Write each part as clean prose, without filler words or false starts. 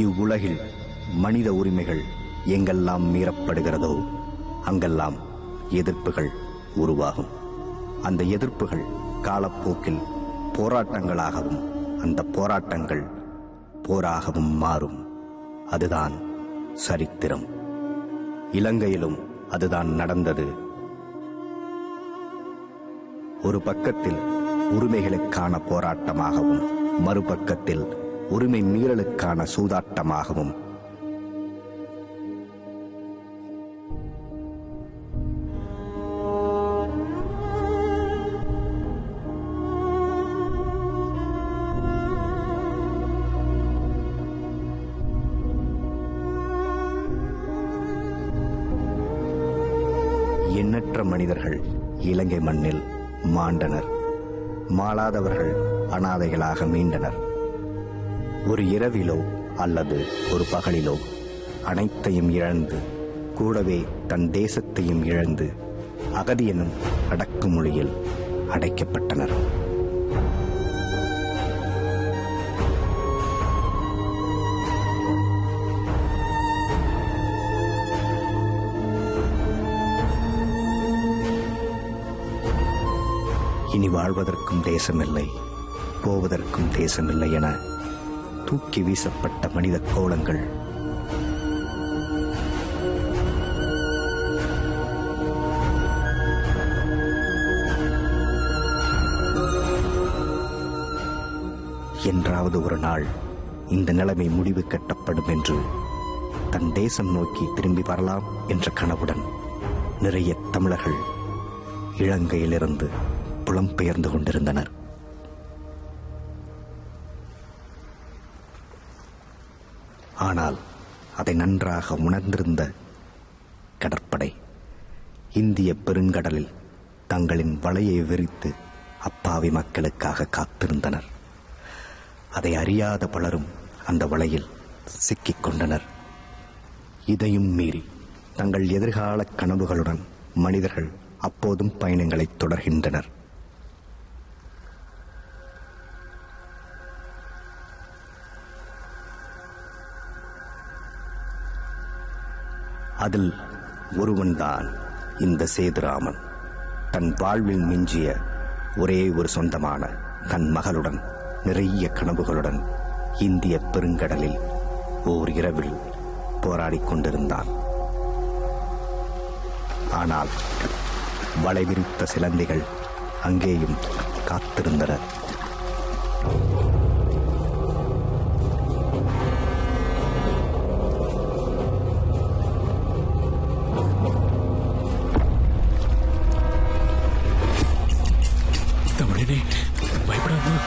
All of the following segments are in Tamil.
இவ்வுலகில் மனித உரிமைகள் எங்கெல்லாம் மீறப்படுகிறதோ அங்கெல்லாம் எதிர்ப்புகள் உருவாகும். அந்த எதிர்ப்புகள் காலப்போக்கில் போராட்டங்களாகவும் அந்த போராட்டங்கள் போராகவும் மாறும். அதுதான் சரித்திரம். இலங்கையிலும் அதுதான் நடந்தது. ஒரு பக்கத்தில் உரிமைகளுக்கான போராட்டமாகவும் மறுபக்கத்தில் உரிமை மீறலுக்கான சூதாட்டமாகவும் எண்ணற்ற மனிதர்கள் இலங்கை மண்ணில் மாண்டனர். மாளாதவர்கள் அனாதைகளாக மீண்டனர். ஒரு இரவிலோ அல்லது ஒரு பகலிலோ அனைத்தையும் இழந்து கூடவே தன் தேசத்தையும் இழந்து அகதி எனும் அடக்குமொழியில் அடைக்கப்பட்டனர். இனி வாழ்வதற்கும் தேசமில்லை, போவதற்கும் தேசமில்லை என தூக்கி வீசப்பட்ட மனித கோலங்கள். என்றாவது ஒரு நாள் இந்த நிலைமை முடிவு கட்டப்படும் என்று தன் தேசம் நோக்கி திரும்பி வரலாம் என்ற கனவுடன் நிறைய தமிழர்கள் இலங்கையிலிருந்து புலம்பெயர்ந்து கொண்டிருந்தனர். ஆனால் அதை நன்றாக உணர்ந்திருந்த கடற்படை இந்திய பெருங்கடலில் தங்களின் வலையை விரித்து அப்பாவி மக்களுக்காக காத்திருந்தனர். அதை அறியாத பலரும் அந்த வலையில் சிக்கிக் கொண்டனர். இதையும் மீறி தங்கள் எதிர்கால கனவுகளுடன் மனிதர்கள் அப்போதும் பயணங்களை தொடர்கின்றனர். அதில் ஒருவன்தான் இந்த சேதுராமன். தன் வாழ்வில் மிஞ்சிய ஒரே ஒரு சொந்தமான தன் மகளுடன் நிறைய கனவுகளுடன் இந்திய பெருங்கடலில் ஓர் இரவில் போராடிக் கொண்டிருந்தான். ஆனால் வலை விரித்த சிலந்திகள் அங்கேயும் காத்திருந்தனர். பயப்படாம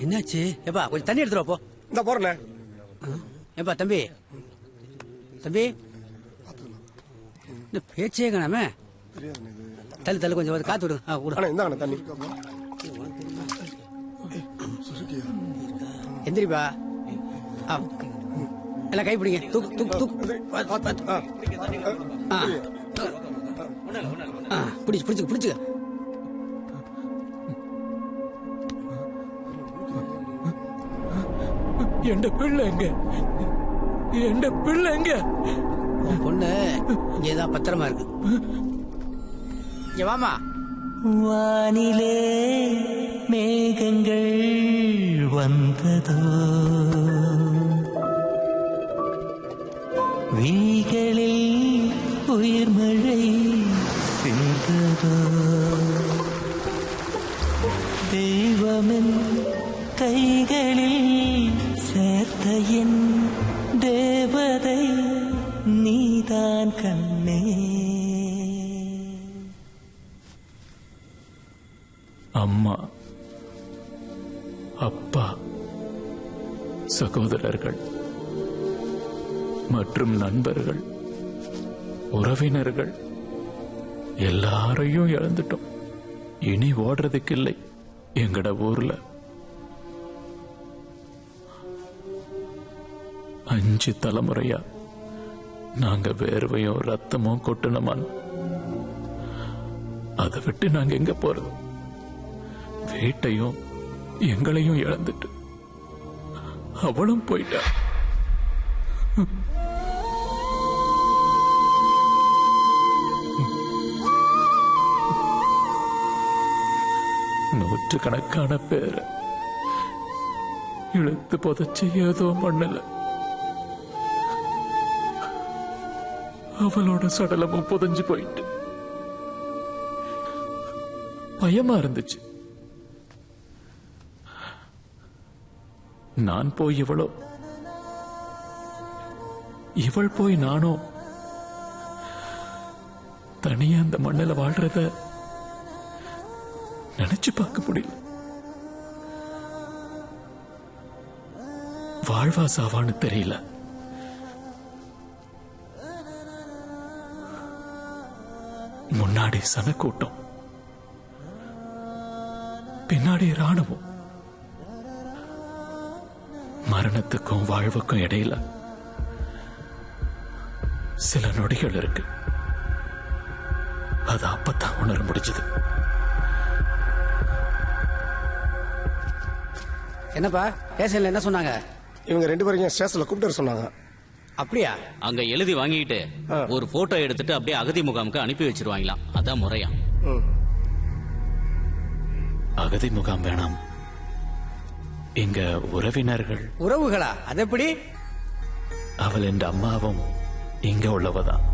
என்னாச்சு? ஏப்பா கொஞ்சம் தண்ணி எடுத்துருவா போ. இந்த போறேன். ஏப்பா தம்பி தம்பி இந்த பேச்சே காணாம. தள்ளு தள்ளு கொஞ்சம் காத்து விடு. இந்தாங்க தண்ணி. எந்திரிப்பா. எல்லாம் கை பிடிங்க. தூக்கு தூக்கு தூக்கு. பிடிச்சு பிடிச்சுக்க பிடிச்சுக்க. என் பிள்ளை எங்க? என் பிள்ளை எங்க? உன் பொண்ணு இங்கேதான் பத்திரமா இருக்கு. இங்க வாமா. வானிலே மேகங்கள் வந்ததோ, விழிகளில் உயிர் மழை சிந்ததோ, தெய்வமின் கைகளில் சேர்த்த என் தேவதை நீதான் கண்ணே. அம்மா, அப்பா, சகோதரர்கள் மற்றும் நண்பர்கள், உறவினர்கள் எல்லாரையும் இழந்துட்டோம். இனி ஓடுறதுக்கு இல்லை எங்கட ஊர்ல. 5 தலைமுறையா நாங்க வேர்வையும் ரத்தமும் கொட்டணுமான். அதை விட்டு நாங்க எங்க போறது? வீட்டையும் எங்களையும் இழந்துட்டு அவளும் போயிட்டா. நூற்றுக்கணக்கான பேரை இழுத்து புதைச்ச ஏதோ மண்ணில் அவளோட சடலமும் புதைஞ்சு போயிட்டு பயமா இருந்துச்சு. நான் போய் இவள் போய் நானோ தனியா அந்த மண்ணில் வாழ்றத நினைச்சு பார்க்க முடியல. வாழ்வா சாவான்னு தெரியல. முன்னாடி சனக்கூட்டம், பின்னாடி ராணுவம். மரணத்துக்கும் வாழ்வுக்கும் இடையில சில நொடிகள் இருக்கு. அது அப்பத்தான் உணர முடிஞ்சது. என்னப்பா ஸ்டேஷன்ல என்ன சொன்னாங்க? இவங்க 2 பேரும் ஸ்டேஷன்ல கூப்பிட்டு சொன்னாங்க. அப்படியா? அங்க எழுதி வாங்கிட்டு ஒரு போட்டோ எடுத்துட்டு அப்படியே அகதி முகாமுக்கு அனுப்பி வச்சிருவாங்களாம். அதான் முறையா? அகதி முகாம் வேணாம், எங்க உறவினர்கள். உறவுகளா? அது எப்படி? அவள் என் அம்மாவும் இங்க உள்ளவதான்.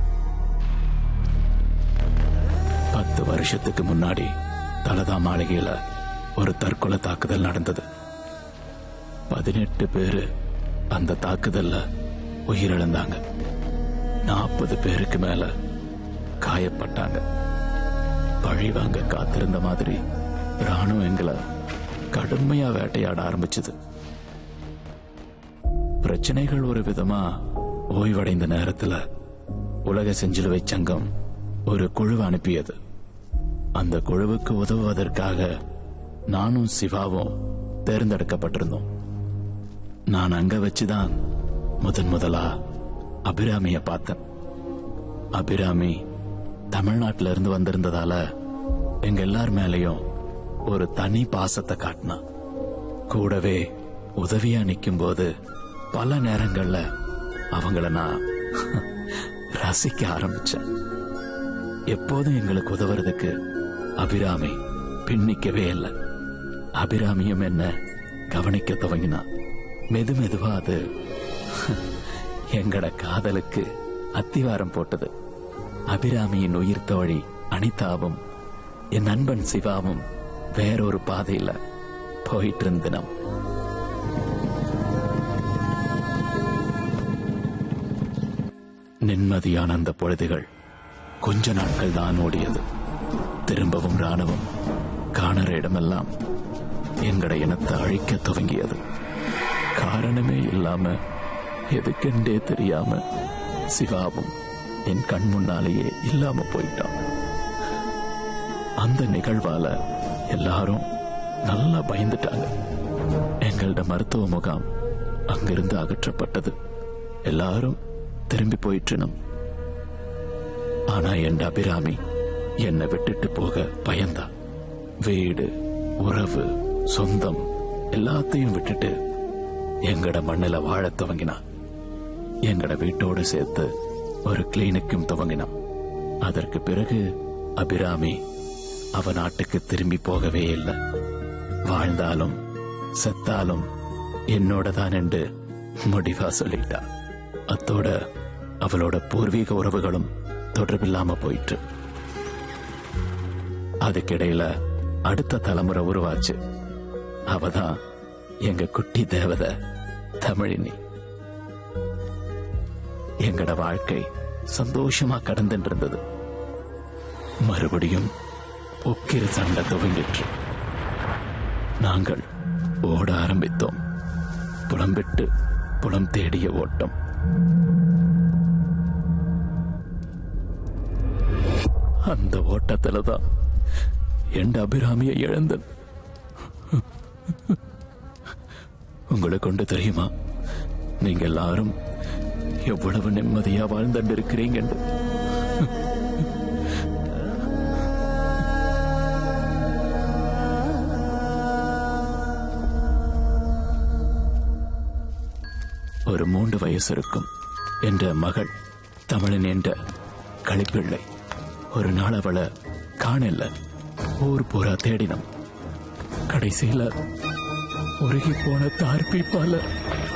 10 வருஷத்துக்கு முன்னாடி தலதா மாளிகையில ஒரு தற்கொலை தாக்குதல் நடந்தது. 18 பேரு அந்த தாக்குதல்ல உயிரிழந்தாங்க. 40 பேருக்கு மேல காயப்பட்டாங்க. பழிவாங்க காத்திருந்த மாதிரி ராணுவம் எங்களை கடுமையா வேட்டையாட ஆரம்பிச்சது. பிரச்சனைகள் ஒரு விதமா ஓய்வடைந்த நேரத்துல உலக செஞ்சிலுவை சங்கம் ஒரு குழு அனுப்பியது. அந்த குழுவுக்கு உதவுவதற்காக நானும் சிவாவும் தேர்ந்தெடுக்கப்பட்டிருந்தோம். நான் அங்க வச்சுதான் முதலா அபிராமிய பார்த்தேன். அபிராமி தமிழ்நாட்டில இருந்து வந்திருந்ததால எங்க எல்லார் மேலையும் ஒரு தனி பாசத்தை காட்டினா. கூடவே உதவியா நிற்கும் போது பல நேரங்கள்ல அவங்கள நான் ரசிக்க ஆரம்பிச்சேன். எப்போதும் எங்களுக்கு உதவுறதுக்கு அபிராமி பின்னிக்கவே இல்லை. அபிராமியும் என்ன கவனிக்க துவங்கினா. மெதுவா அது எங்கட காதலுக்கு அத்திவாரம் போட்டது. அபிராமியின் உயிர் தோழி அனிதாவும் என் நண்பன் சிவாவும் வேறொரு பாதையில போயிட்டு இருந்தோம். நிம்மதியான அந்த பொழுதுகள் கொஞ்ச நாட்கள் தான் ஓடியது. திரும்பவும் ராணுவம் காணற இடமெல்லாம் எங்கட இனத்தை அழிக்க துவங்கியது. காரணமே இல்லாம, எதுக்கென்றே தெரியாம சிவாவும் என் கண் முன்னாலேயே இல்லாம போயிட்டான். அந்த நிகழ்வால எல்லாரும் நல்லா பயந்துட்டாங்க. எங்களோட மருத்துவ முகாம் அங்கிருந்து அகற்றப்பட்டது. எல்லாரும் திரும்பி போயிட்டனும். ஆனா என் அபிராமி என்னை விட்டுட்டு போக பயந்தா. வீடு, உறவு, சொந்தம் எல்லாத்தையும் விட்டுட்டு எங்கட மண்ணில வாழத் துவங்கினான். எங்கட வீட்டோடு சேர்த்து ஒரு கிளினிக்கும் துவங்கினான். அதற்கு பிறகு அபிராமி அவ நாட்டுக்கு திரும்பி போகவே இல்லை. வாழ்ந்தாலும் செத்தாலும் என்னோட தான் என்று முடிவா சொல்லிட்டா. அத்தோட அவளோட பூர்வீக உறவுகளும் தொடர்பில்லாம போயிட்டு. அதுக்கிடையில அடுத்த தலைமுறை உருவாச்சு. அவதான் எங்க குட்டி தேவதை தமிழினி. எங்கட வாழ்க்கை சந்தோஷமா கடந்துட்டு இருந்தது. மறுபடியும் உக்கிர சண்டை துவங்கிற்று. நாங்கள் ஓட ஆரம்பித்தோம். புலம்பிட்டு புலம் தேடிய ஓட்டம். அந்த ஓட்டத்துலதான் என் அபிராமியை இழந்தன். உங்களுக்கு கொண்டு தெரியுமா, நீங்க எல்லாரும் எவ்வளவு நிம்மதியா வாழ்ந்துட்டு இருக்கிறீங்க. ஒரு 3 வயசு இருக்கும் என்ற மகள் தமிழன் என்ற களிப்பிள்ளை. ஒரு நாள் அவளை காணல. ஊர் பூரா தேடினோம். கடைசியில உருகி போன தார்பீப்பால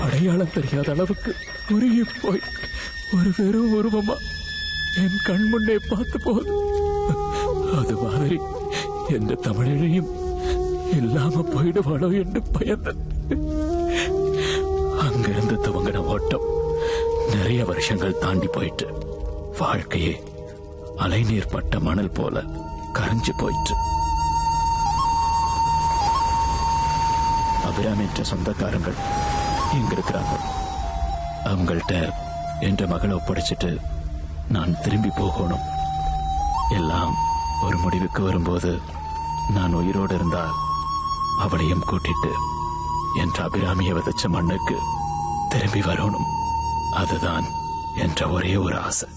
அடையாளம் தெரியாத அளவுக்கு உருகி போய் ஒரு வெறும் உருவமா என் கண் முன்னே பார்த்து போகுது. அது மாதிரி எந்த தமிழையும் இல்லாம போயிடுவாளோ என்று பயந்தேன். அங்கிருந்து துவங்கின ஓட்டம் நிறைய வருஷங்கள் தாண்டி போயிட்டு வாழ்க்கையே அலைநீர் பட்ட மணல் போல கரைஞ்சு போயிட்டு. அபிராமி என்ற சொந்தக்காரங்கள் இங்க இருக்கிறாங்க. அவங்கள்ட்ட என்ற மகளை ஒப்படைச்சிட்டு நான் திரும்பி போகணும். எல்லாம் ஒரு முடிவுக்கு வரும்போது நான் உயிரோடு இருந்தா அவளையும் கூட்டிட்டு என்ற அபிராமியை விதைச்ச மண்ணுக்கு திரும்பி வரணும். அதுதான் என்ற ஒரே ஒரு ஆசை.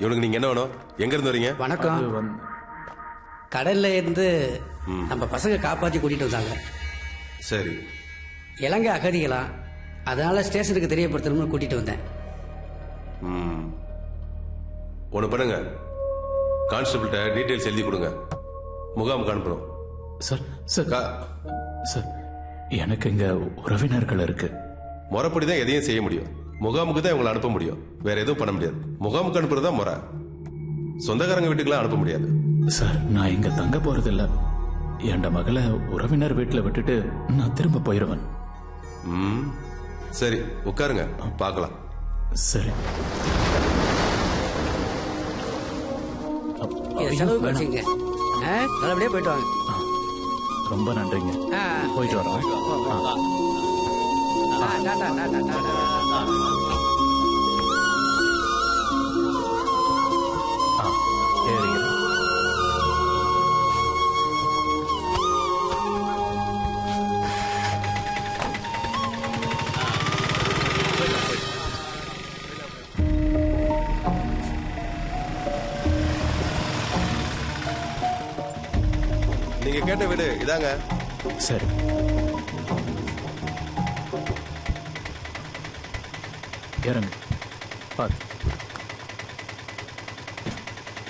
இவனுக்கு நீங்க என்ன வேணும்? எங்க இருந்து வரீங்க? வணக்கம். கடல்ல இருந்து நம்ம பசங்க காப்பாற்றி கூட்டிட்டு வந்தாங்க. சரி. இலங்கை அகதிகளா, அதனால ஸ்டேஷனுக்கு தெரியப்படுத்தணும்னு கூட்டிட்டு வந்தேன். ஒண்ணு பண்ணுங்க, கான்ஸ்டபிள்கிட்ட டீட்டெயில்ஸ் எழுதி கொடுங்க. முகாமுக்கு அனுப்புறோம். சார் சார் சார், எனக்கு இங்க உறவினர்கள் இருக்கு. முறைப்படி தான் எதையும் செய்ய முடியும். முகாமுக்கு தான் இவங்களை அனுப்ப முடியும். வேற எதுவும் பண்ண முடியாது. முகாமுக்கு அனுப்புறது தான் முறை. சொந்தக்காரங்க வீட்டுக்கெல்லாம் அனுப்ப முடியாது. சார், நான் இங்க தங்க போறதில்ல. என் மகளை உறவினர் வீட்டுல விட்டுட்டு நான் திரும்ப போயிருவேன். சரி, உட்காருங்க, பார்க்கலாம். சரி. செலவு வச்சுங்க. நல்லபடியா போயிட்டு வாங்க. ரொம்ப நன்றிங்க. போயிட்டு வரோம். ஏறிக்கிறேன். நீங்க கேட்ட வீடு இதாங்க. சரி. இறங்கு. பார்த்து.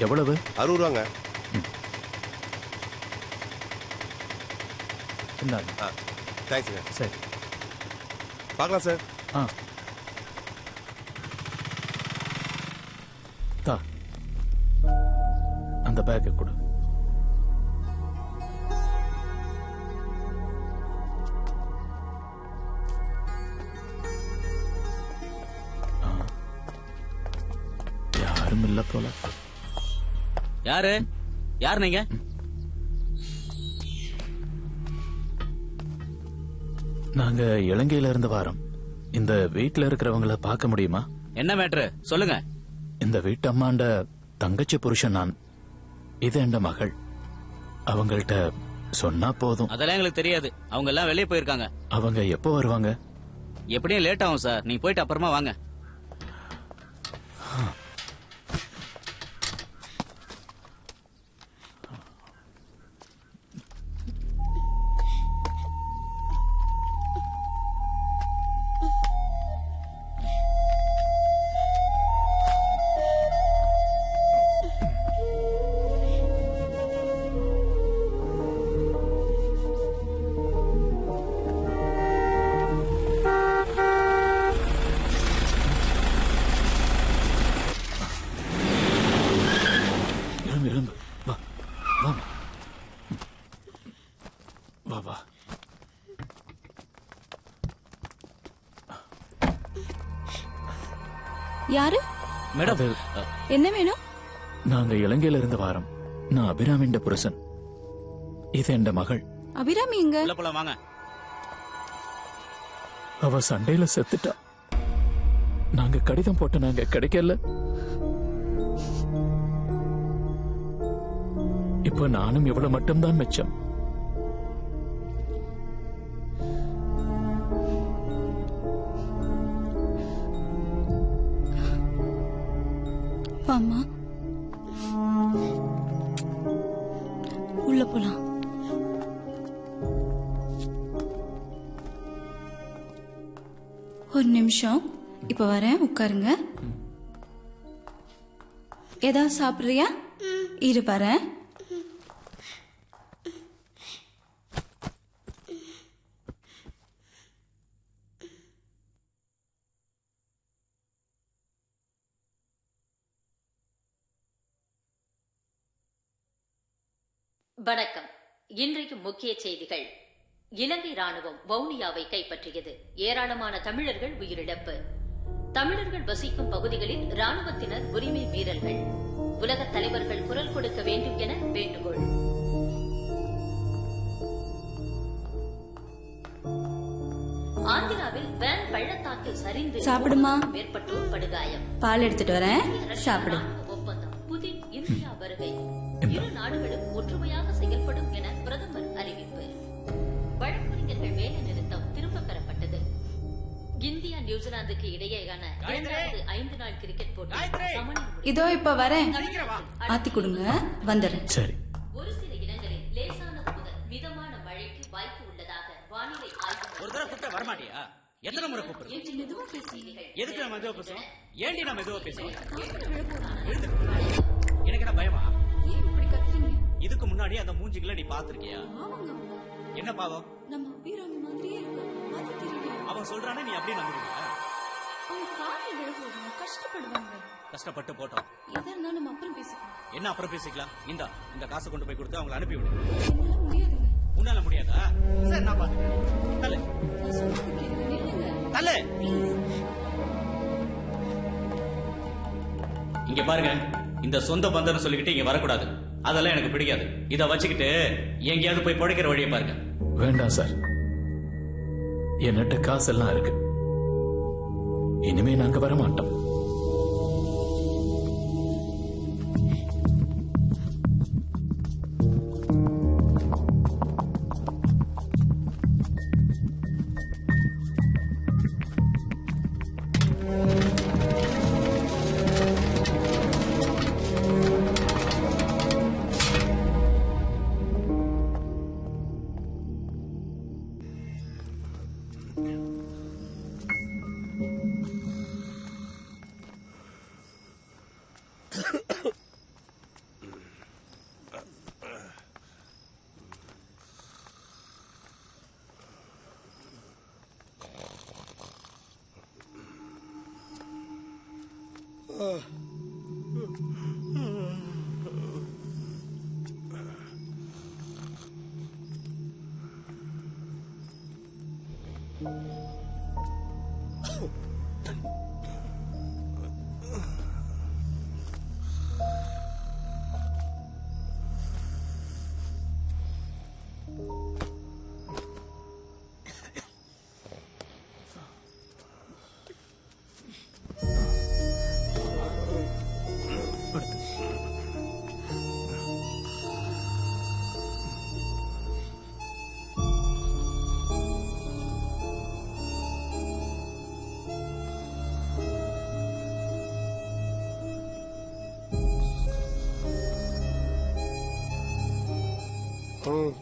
எவ்வளவு? 60 ரூபாங்க. இந்தாங்க. தேங்க்ஸுங்க. சரி, பார்க்கலாம் சார். தா, அந்த பேக்கை கொடு. யாரும் இல்ல போல. யாரு யார் நீங்க? நாங்க இலங்கையில இருந்து வாரோம். இந்த வீட்டுல இருக்கிறவங்கள பார்க்க முடியுமா? என்ன மேட்ரு சொல்லுங்க. இந்த வீட்டு அம்மாண்ட தங்கச்சி புருஷன் நான். இது என் மகள். அவங்கள்ட்ட சொன்னா போதும். அதெல்லாம் எங்களுக்கு தெரியாது. அவங்க எல்லாம் வெளியே போயிருக்காங்க. அவங்க எப்போ வருவாங்க? எப்படியும் லேட் ஆகும் சார். நீங்க போயிட்டு அப்புறமா வாங்க. யாரு? மேடம், என்ன வேணும்? நாங்க இலங்கையில இருந்து வாரம். நான் அபிராமிண்ட புருஷன். இது என் மகள். அபிராமி எங்க? உள்ள போலாம் வாங்க. அவ சண்டையில செத்துட்டா. நாங்க கடிதம் போட்ட நாங்க கிடைக்கல. இப்ப நானும் இவ்வளவு மட்டும்தான் மிச்சம். வாம்மா, உள்ள போலாம். ஒரு நிமிஷம், இப்ப வரேன், உட்காருங்க. ஏதாவது சாப்பிடுறியா? இரு வரேன். வணக்கம். இன்றைக்கு முக்கிய செய்திகள். இலங்கை ராணுவம் வவுனியாவை கைப்பற்றியது. ஏராளமான தமிழர்கள் உயிரிழப்பு. தமிழர்கள் வசிக்கும் பகுதிகளில் ராணுவத்தினர் உரிமை மீறல்கள். உலக தலைவர்கள் குரல் கொடுக்க வேண்டும் என வேண்டுகோள். ஆந்திராவில் வேன் பள்ளத்தாக்கில் சரிந்து சாப்பிடுமா? மேற்பட்டோர் படுகாயம். பால் எடுத்துட்டு வரேன், சாப்பிடு. ஒப்பந்தம். புதின் இந்தியா வருகை. இரு நாடுகளும் ஒற்றுமையாக செயல்படும் என பிரதமர் அறிவிப்பு. வழக்கறிஞர்கள் வேலை நிறுத்தம் திரும்பப் பெறப்பட்டது. இந்தியா நியூசிலாந்துக்கு இடையேயான 5 நாள் கிரிக்கெட் போட்டி இதோ இப்ப வரேன், ஆத்தி கொடுங்க, வந்துடுறேன். சரி. ஒரு சில இடங்களில் லேசானது முதல் மிதமான மழைக்கு வாய்ப்பு உள்ளதாக வானிலை ஆய்வு. ஒரு தடவை கூப்பிட்டா வரமாட்டியா? எத்தனை முறை கூப்பிடுறோம்? எதுக்கு நம்ம மெதுவா பேசுறோம்? ஏண்டி நான் மெதுவா பேசுறோம்? எனக்கு என்ன பயமா? இதுக்கு முன்னாடி அந்த மூஞ்சிகளை நீ பாத்திருக்கியா? என்ன பாவம்? நம்ம அபிராமி மாதிரியே இருக்கு, அது தெரியல. அவன் சொல்றானே நீ அப்படியே நம்புறியா? அவங்க காலில் விழுவாங்க, கஷ்டப்படுவாங்க. கஷ்டப்பட்டு போட்டோம். எதா இருந்தாலும் நம்ம அப்புறம் பேசிக்கலாம். என்ன அப்புறம் பேசிக்கலாம்? இந்த காசை கொண்டு போய் கொடுத்து அவங்களை அனுப்பி விடு. என்னால முடியாதுங்க. உன்னால முடியாதா? சரி, நான் பாத்துக்கிறேன். தள்ளு. நான் சொல்றது கேளுங்க, நில்லுங்க. தள்ளு. இங்க பாருங்க, இந்த சொந்த பந்தம்னு சொல்லிக்கிட்டு இங்க வரக்கூடாது. அதெல்லாம் எனக்கு பிடிக்காது. இத வச்சுக்கிட்டு எங்கேயாவது போய் பழைக்கிற வழியை பாருங்க. வேண்டாம் சார், என்னட்ட காசெல்லாம் இருக்கு. இனிமே நாங்க வர மாட்டோம்.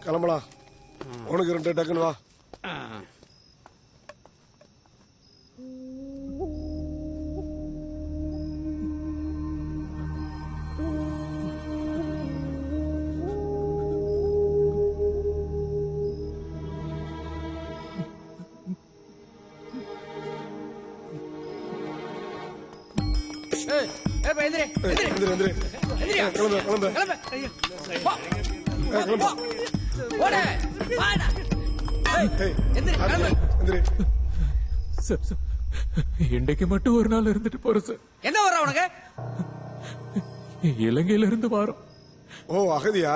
கிளம்பலாம். உனக்கு 2 டக்குன்னு வா. இன்றைக்கு மட்டும் ஒரு நாள் இருந்துட்டு போறேன் சார். என்ன வர உனக்கு? இலங்கையில இருந்து வாரோம். ஓ அகதியா?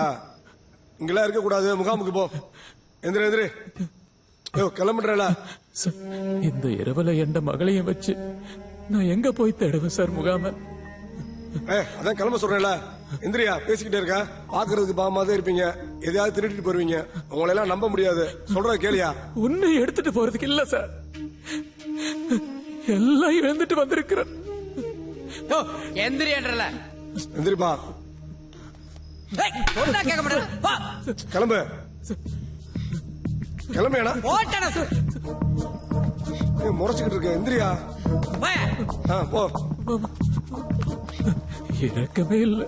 இங்கெல்லாம் இருக்க கூடாது, முகாமுக்கு போ. எந்திரி எந்திரி. கிளம்பிடுறல. இந்த இரவுல என் மகளையும் வச்சு நான் எங்க போய் தேடுவேன் சார் முகாம? அதான் கிளம்ப சொல்றேன்ல. எந்திரியா, பேசிக்கிட்டே இருக்க. பாக்குறதுக்கு பாமாதான் இருப்பீங்க, எதையாவது திருட்டிட்டு போயிருவீங்க. உங்களை எல்லாம் நம்ப முடியாது. சொல்ற கேளியா? உன்னை எடுத்துட்டு போறதுக்கு இல்ல சார், எல்லாம் இழந்துட்டு வந்திருக்கிறேன். எந்திரியன்றல. எந்திரிப்பா. சொன்னா கேட்க மாட்டேன். கிளம்பு கிளம்புனா முறைச்சுக்கிட்டு இருக்க. எந்திரியா. போ. இறக்கமே இல்லை.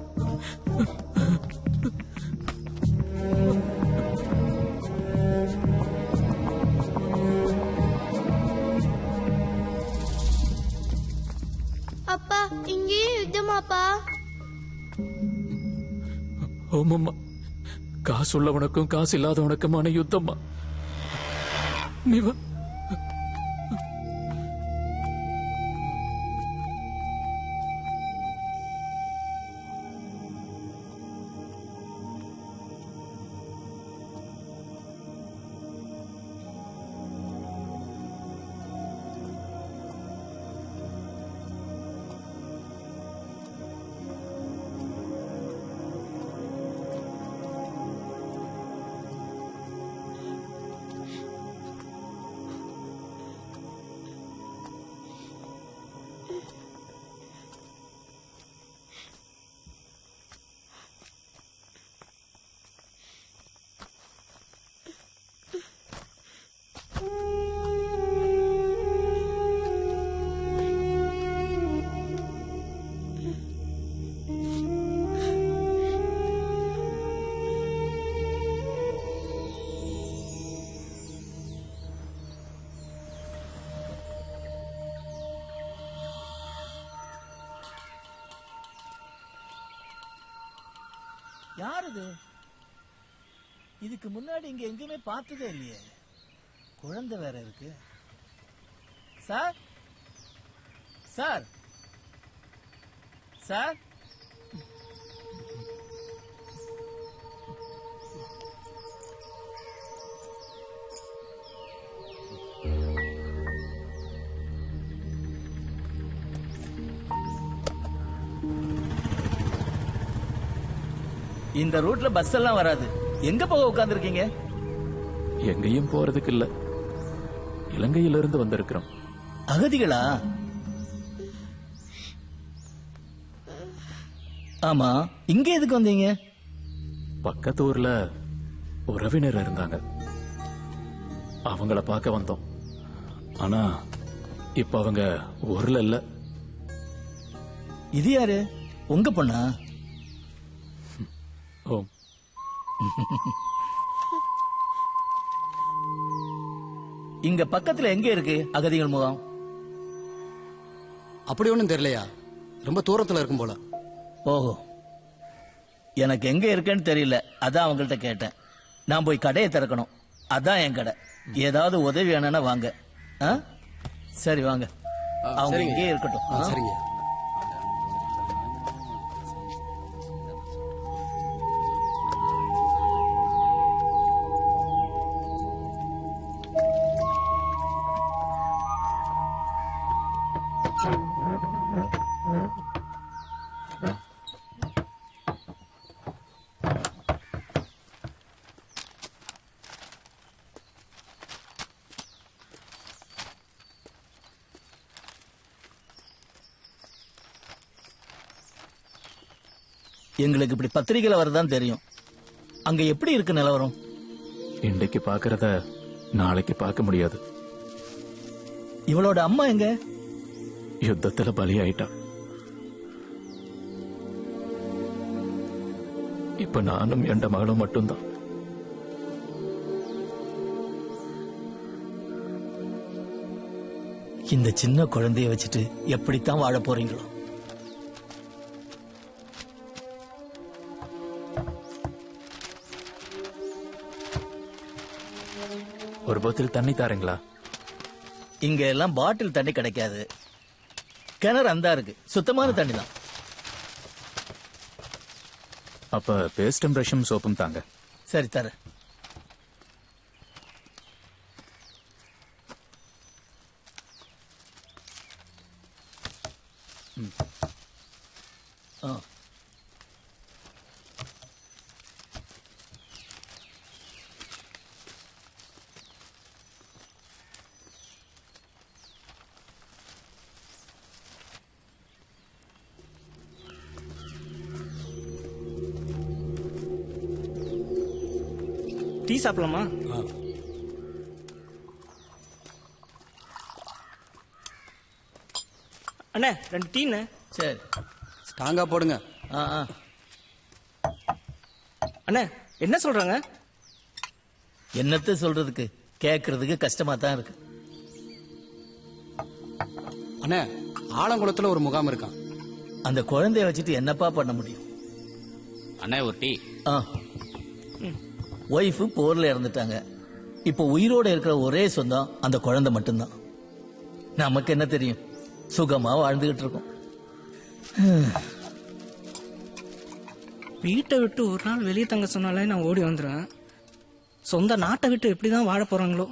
அப்பா இங்கேயும் யுத்தமாப்பா? ஆமாம்மா, காசு உள்ளவனுக்கும் காசு இல்லாதவனுக்குமான யுத்தம்மா. நீ வா. யார் இது? இதுக்கு முன்னாடி இங்க எங்கேயுமே பார்த்ததே இல்லையே. குழந்தை வேற இருக்கு. சார் சார் சார் இந்த ரூட்ல பஸ் எல்லாம் வராது. எங்க போக உட்கார்ந்துருக்கீங்க? எங்கேயும் போறதுக்கு இல்ல, இலங்கையிலிருந்து வந்திருக்கிறோம். அகதிகளா? ஆமா, இங்க எதுக்கு வந்தீங்க? பக்கத்து ஊர்ல உறவினர் இருந்தாங்க, அவங்கள பார்க்க வந்தோம். ஆனா இப்ப அவங்க ஊர்ல இல்ல. இது யாரு? உங்க பொண்ணா? ஓ. இங்க பக்கத்துல எங்க இருக்கு அகதிகள் முகாம்? அப்படி ஒண்ணும் தெரியலையா, ரொம்ப தூரத்துல இருக்கும் போல. ஓஹோ, எனக்கு எங்க இருக்குன்னு தெரியல, அதான் அவங்கள்ட்ட கேட்டேன். நான் போய் கடையை திறக்கணும், அதான் என் கடை. ஏதாவது உதவி வேணும்னா வாங்க. சரி வாங்க, அவங்க இங்கே இருக்கட்டும். சரிங்க. எங்களுக்கு இப்படி பத்திரிகையில வரதான் தெரியும். அங்க எப்படி இருக்கு நிலவரம்? இன்றைக்கு பாக்குறத நாளைக்கு பார்க்க முடியாது. இவளோட அம்மா எங்க? யுத்தத்துல பலியாயிட்டா. இப்ப நானும் என் மகளும் மட்டும்தான். இந்த சின்ன குழந்தைய வச்சுட்டு எப்படித்தான் வாழ போறீங்களோ? ஒரு போத்தில் தண்ணி தாருங்களா? இங்க எல்லாம் பாட்டில் தண்ணி கிடைக்காது. கிணறு அந்தா இருக்கு, சுத்தமான தண்ணி தான். அப்ப பேஸ்டும் பிரஷும் சோப்பும் தாங்க. சரி தர. டீ சாப்பிடலாமா? அண்ணே 2 டீண்ணே. சரி ஸ்ட்ராங்கா போடுங்க. அண்ணே என்ன சொல்றாங்க? என்னத்த சொல்றதுக்கு, கேட்கறதுக்கு கஷ்டமா தான் இருக்கு. அண்ணே ஆலங்குளத்துல ஒரு முகாம் இருக்கான். அந்த குழந்தைய வச்சுட்டு என்னப்பா பண்ண முடியும்? அண்ணே ஒரு டீ. ஒய்ஃபு போர்ல இறந்துட்டாங்க. இப்போ உயிரோட இருக்கிற ஒரே சொந்தம் அந்த குழந்தை மட்டும்தான். நமக்கு என்ன தெரியும், சுகமா வாழ்ந்துகிட்டு இருக்கோம். வீட்டை விட்டு ஒரு நாள் வெளியே தங்க சொன்னாலே நான் ஓடி வந்துடுவேன். சொந்த நாட்டை விட்டு எப்படிதான் வாழ போறாங்களோ.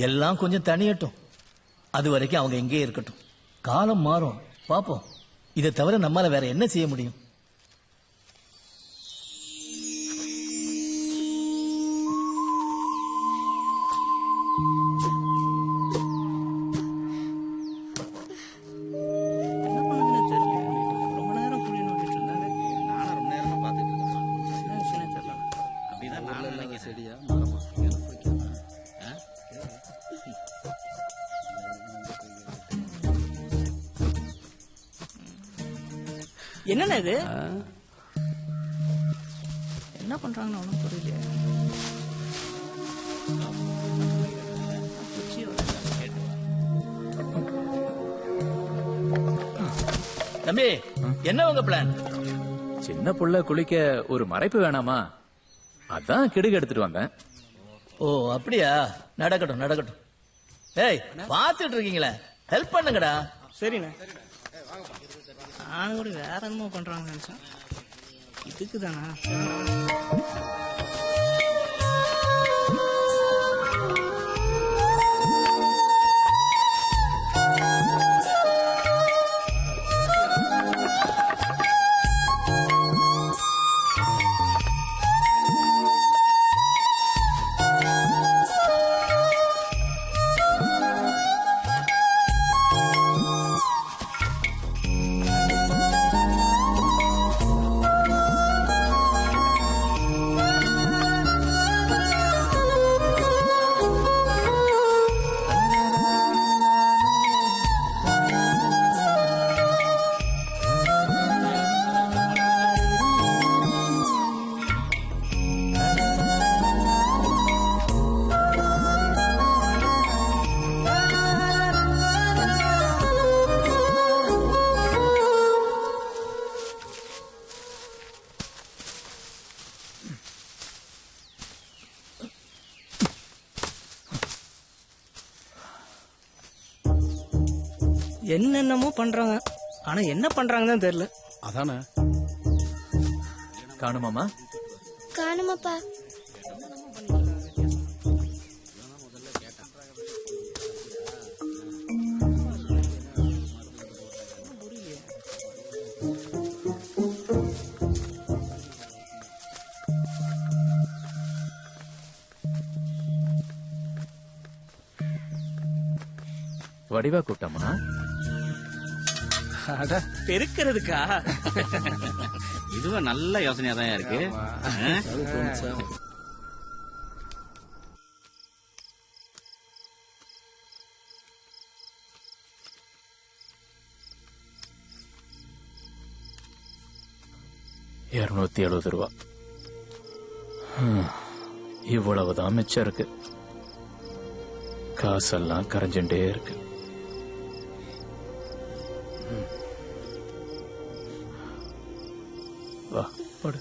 எல்லாம் கொஞ்சம் தனியட்டும், அது வரைக்கும் அவங்க எங்கேயே இருக்கட்டும். காலம் மாறும், பாப்போம். இதை தவிர நம்மால வேற என்ன செய்ய முடியும்? என்னண்ணே இது? என்ன பண்றாங்கன்னு ஒன்றும் புரியல. தம்பி, என்ன உங்க பிளான்? சின்ன புள்ள குளிக்க ஒரு மறைப்பு வேணாமா, அதான் கிடுகு எடுத்துட்டு வந்தேன். ஓ அப்படியா? நடக்கட்டும் நடக்கட்டும். ஏய் பாத்துட்டு இருக்கீங்களே, ஹெல்ப் பண்ணுங்கடா. சரிண்ணே. நான் கூட வேற என்னமோ பண்றாங்கன்னு நினைச்சேன். இதுக்கு தானா? என்னென்னமோ பண்றாங்க, ஆனா என்ன பண்றாங்கன்னு தெரியல. அதானே காணுமாமா? காணுமாப்பா. வடிவா கூட்டமா? பெருக்கிறதுக்கா? இதுவும் நல்ல யோசனையா தான் இருக்கு. $270. இவ்வளவுதான் மிச்சம் இருக்கு. காசெல்லாம் கரைஞ்சுட்டே இருக்கு. வா படு.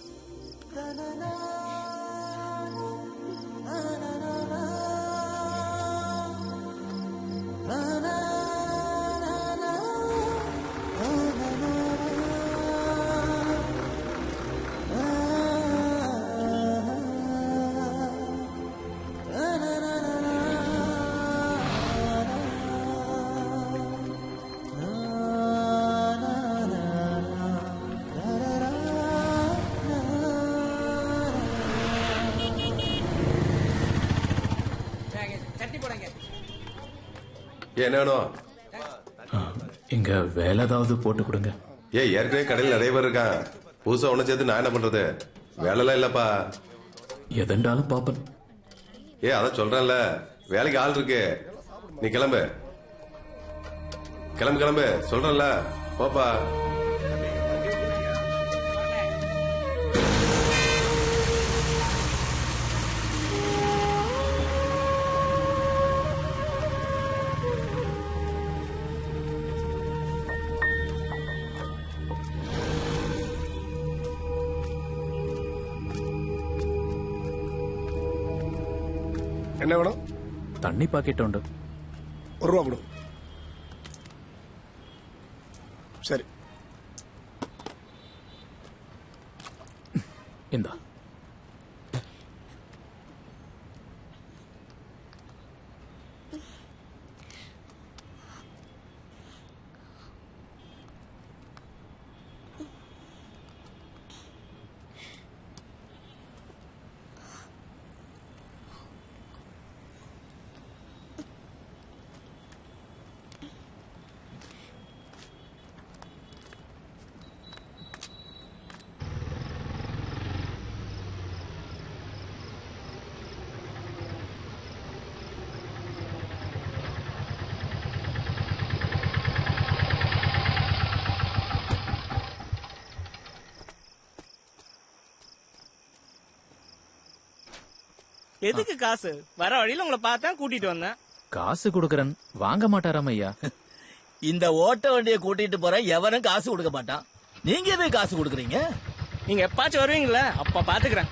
என்ன வேணும்? இங்க வேலை ஏதாவது போட்டு கொடுங்க. ஏற்கனவே கடையில் நிறைய பேர் இருக்கான். புதுசா ஒண்ணு சேர்த்து நான் என்ன பண்றது? வேலைலாம் இல்லப்பா. எதண்டாலும் பாப்பன். அதான் சொல்றேன்ல, வேலைக்கு ஆள் இருக்கு. நீ கிளம்பு கிளம்பு கிளம்பு சொல்றேன்ல, போப்பா. என்ன வேணும்? தண்ணி பாக்கெட் உண்டு. ஒரு ரூபா கொடு. சரி இந்தா. எதுக்கு காசு? வர வழியில உங்களை பார்த்தா கூட்டிட்டு வந்தேன். காசு கொடுக்கறன் வாங்க மாட்டாராம் ஐயா. இந்த ஓட்ட வண்டியை கூட்டிட்டு போற எவனும் காசு கொடுக்க மாட்டான். நீங்க எதுக்கு காசு கொடுக்குறீங்க? நீங்க எப்பாச்சும் வருவீங்களா? அப்ப பாத்துக்கிறேன்.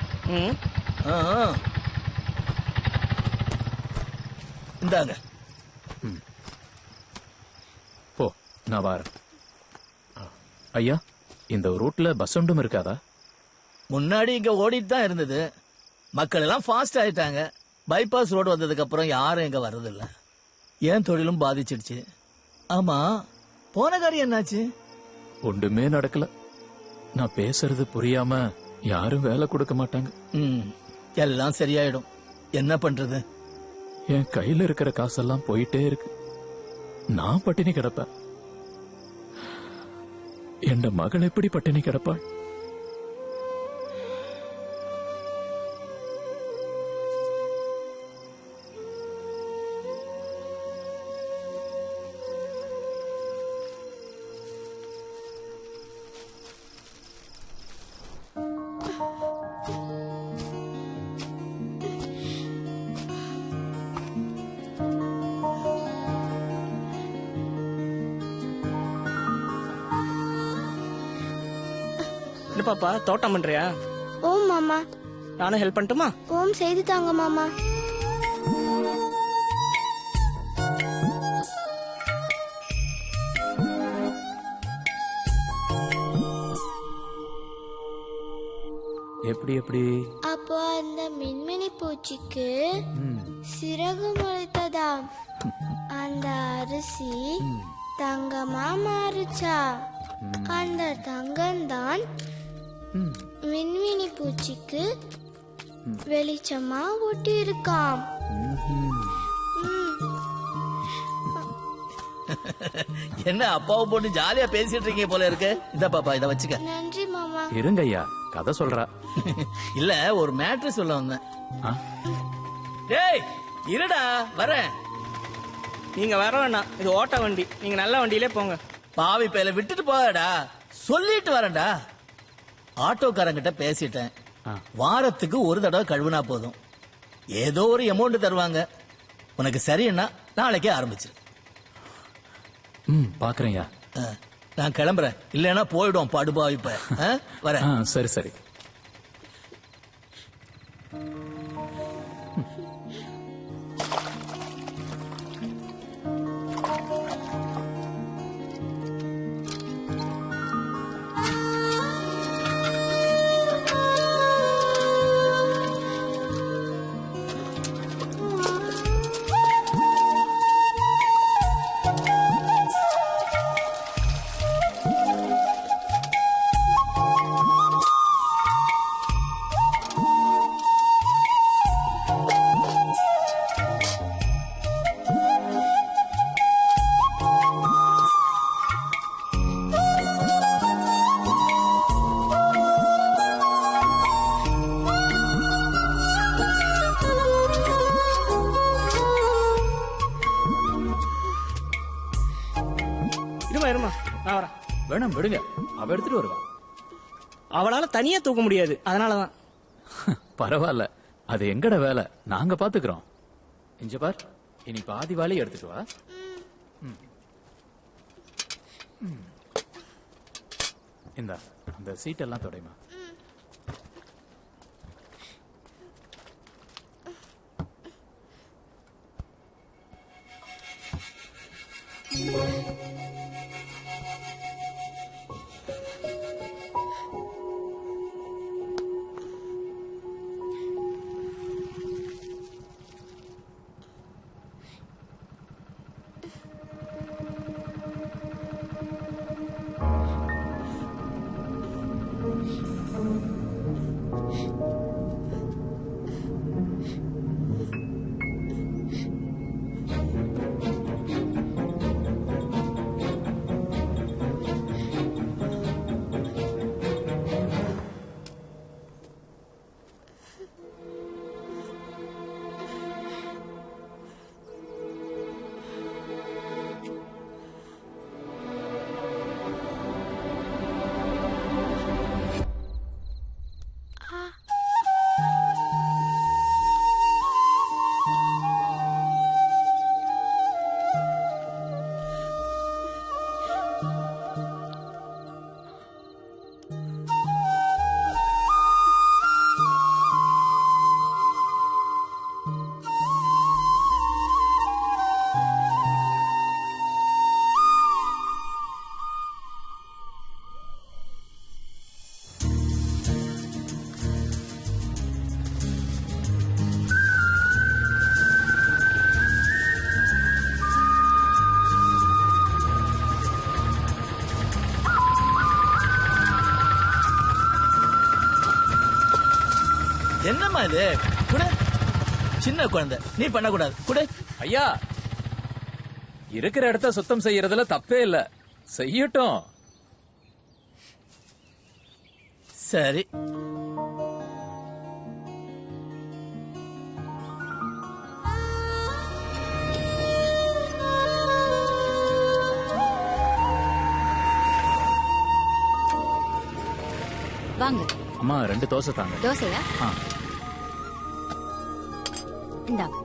இந்தாங்க. போ, நான் வரேன். ஐயா, இந்த ரூட்ல பஸ் ஒன்றும் இருக்காதா? முன்னாடி இங்க ஓடிட்டு தான் இருந்தது. மக்கள் எல்லாம் ஃபாஸ்ட் ஆயிட்டாங்க. பைபாஸ் ரோடு வந்ததுக்கு அப்புறம் யாரும் எங்க வர்றதில்ல. ஏன் தொழிலும் பாதிச்சிடுச்சு. ஆமா, போன காரியம் என்னாச்சு? ஒன்றுமே நடக்கல. நான் பேசுறது புரியாம யாரும் வேலை கொடுக்க மாட்டாங்க. எல்லாம் சரியாயிடும். என்ன பண்றது? என் கையில இருக்கிற காசெல்லாம் போயிட்டே இருக்கு. நான் பட்டினி கிடப்பேன். என் மகள் எப்படி பட்டினி கிடப்பாள்? பாப்பா தோட்டம் பண்றியா? ஓம் மாமா. நானும் ஹெல்ப் பண்ணட்டுமா? ஓம் செய்து தாங்க மாமா. எப்படி எப்படி? அப்போ அந்த மின்மினி பூச்சிக்கு சிறகு முளைத்ததாம். அந்த அரிசி தங்கமா மாறுச்சா. அந்த தங்கம்தான் மின்மினி பூச்சிக்கு வெளிச்சமா ஒட்டி இருக்காம். என்ன அப்பாவை போட்டு ஜாலியா பேசிட்டு இருக்கீங்க போல இருக்கு. இந்த பாப்பா இத வச்சுக்க. நன்றி மாமா. இருங்க ஐயா, கதை சொல்றா. இல்ல, ஒரு மேட்ரு சொல்ல வந்தேன். டேய் இருடா, வரேன். நீங்க வர வேண்டாம், இது ஓட்ட வண்டி. நீங்க நல்ல வண்டியிலே போங்க. பாவி பேல விட்டுட்டு போடா. சொல்லிட்டு வரேன்டா. ஆட்டோக்காரங்கிட்ட பேசிட்டேன். வாரத்துக்கு ஒரு தடவை கழுவுனா போதும். ஏதோ ஒரு அமௌண்ட் தருவாங்க. உனக்கு சரின்னா நாளைக்கே ஆரம்பிச்சு. பாக்குறேன்யா. நான் கிளம்புறேன். இல்லைன்னா போயிடும் படுபாவி. இப்ப வரேன். சரி சரி. இருமா நான் வரேன். வேணாம் விடுங்க, அவ எடுத்துட்டு வருவா. அவளால தனியா தூக்க முடியாது, அதனாலதான். பரவாயில்ல, அது எங்கட வேலை, நாங்க பாத்துக்கிறோம். இங்க பார், இனி பாதி வேலையை எடுத்துட்டு வா. இந்த அந்த சீட்டெல்லாம் தொடைமா. என்னம்மா இது? குடு. சின்ன குழந்தை, நீ பண்ணக்கூடாது. குடு. ஐயா, இருக்கிற இடத்த சுத்தம் செய்யறதுல தப்பே இல்ல, செய்யட்டும். சரி. வாங்க. அம்மா 2 தோசை தாங்க. தோசையா? ஆ. இந்தாங்க.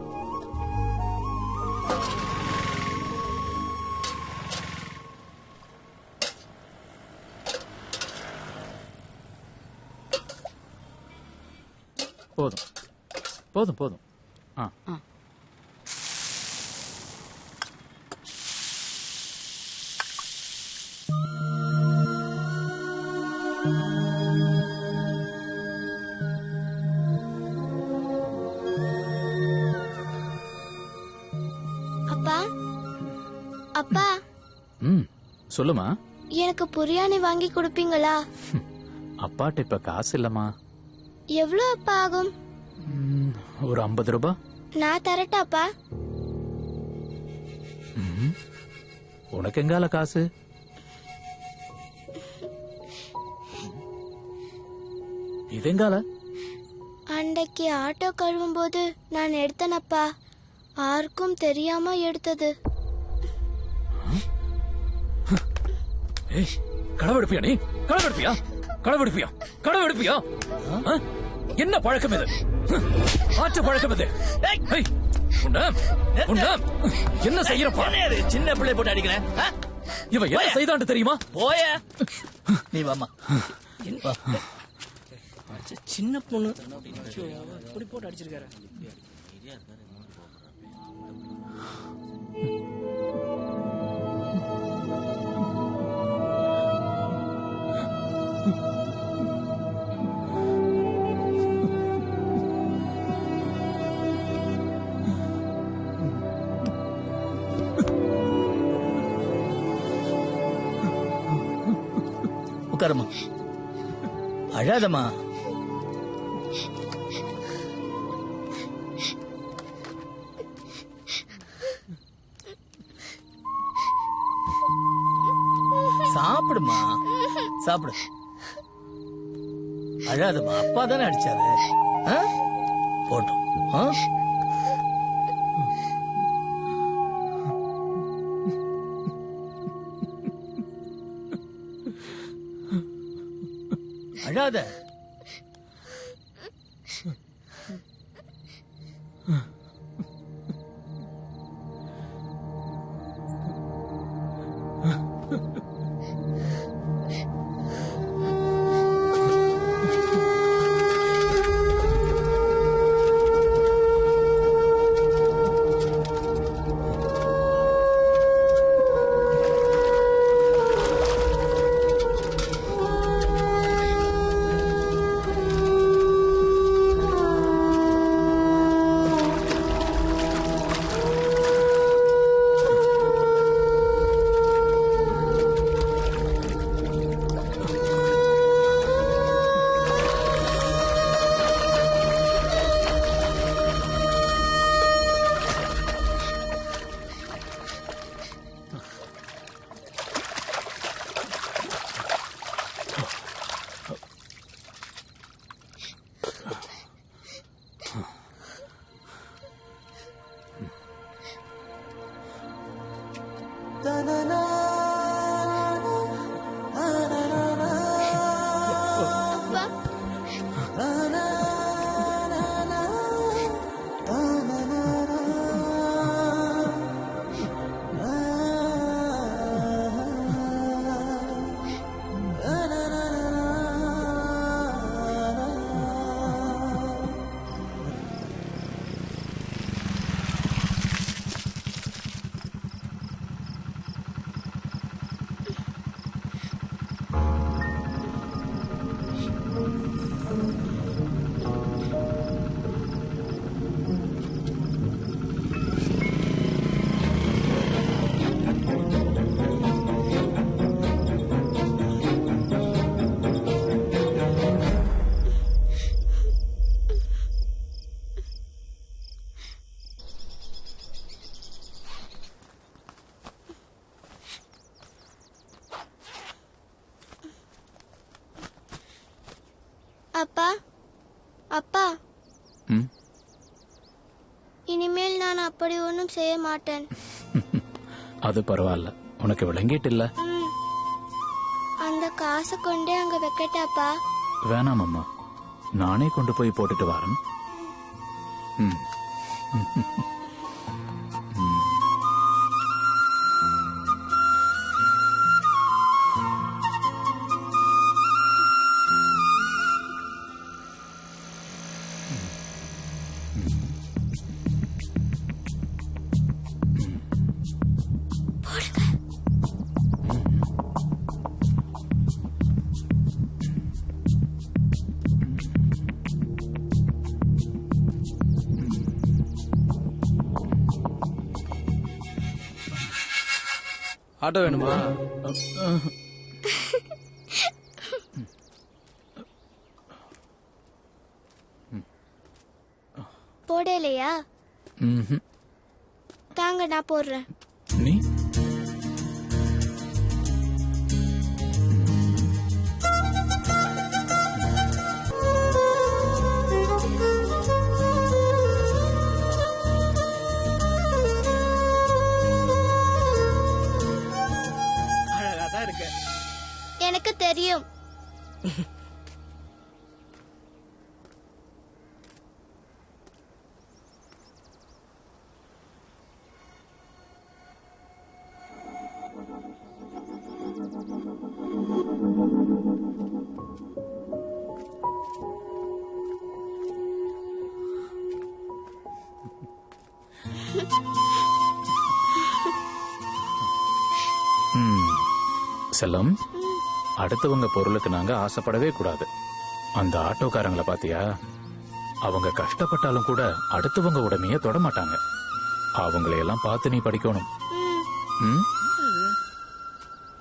போதும் போதும் போதும். ஆ. அப்பா அப்பா, சொல்லுமா. எனக்கு புரியாணி வாங்கி கொடுப்பீங்களா? அப்பாட்ட இப்ப காசு இல்லம்மா. எவ்வளவு அப்பா ஆகும்? ஒரு 50 ரூபாய். நான் தரட்டாப்பா? உனக்கு எங்கால காசு? இதெங்கால? அன்றைக்கு ஆட்டோ கழுவும் போது நான் எடுத்தனப்பா, யாருக்கும் தெரியாம எடுத்தது. களவெடுப்பியா நீ? களவெடுப்பியா? களவெடுப்பியா? களவெடுப்பியா? என்ன பழக்கம் இது? ஆற்று பழக்கம் இது? என்ன செய்யறப்பா? சின்ன பிள்ளை போட்டு அடிக்கிறேன். இவ என்ன செய்தான்னு தெரியுமா? போய நீ வாமா. சின்ன பொண்ணு இப்படி போட்டு அடிச்சிருக்காரு. உட்காருமா, அழாதம்மா. சாப்பிடுமா, சாப்பிடு. அழாதம்மா, அப்பா தானே அடிச்சாரு. போட்டோம். அழாத. அப்பா அப்பா இனிமேல் நான் அப்படி ஒன்றும் செய்ய மாட்டேன். அது பரவாயில்ல, உனக்கு விளங்கிட்டு இல்ல. அந்த காசை கொண்டே அங்க வைக்கட்டாப்பா. வேணாம் அம்மா, நானே கொண்டு போய் போட்டுட்டு வரேன். ஆட்டோ வேணுமா? போடலையா? தாங்க நான் போடுறேன். நீ எனக்கு தெரியும். செல்லம், அடுத்தவங்க பொருளுக்கு நாங்க ஆசைப்படவே கூடாது. அந்த ஆட்டோக்காரங்களை பாத்தியா? அவங்க கஷ்டப்பட்டாலும் கூட அடுத்தவங்க உடமைய தொட மாட்டாங்க. அவங்களையெல்லாம் பார்த்து நீ படிக்கணும்.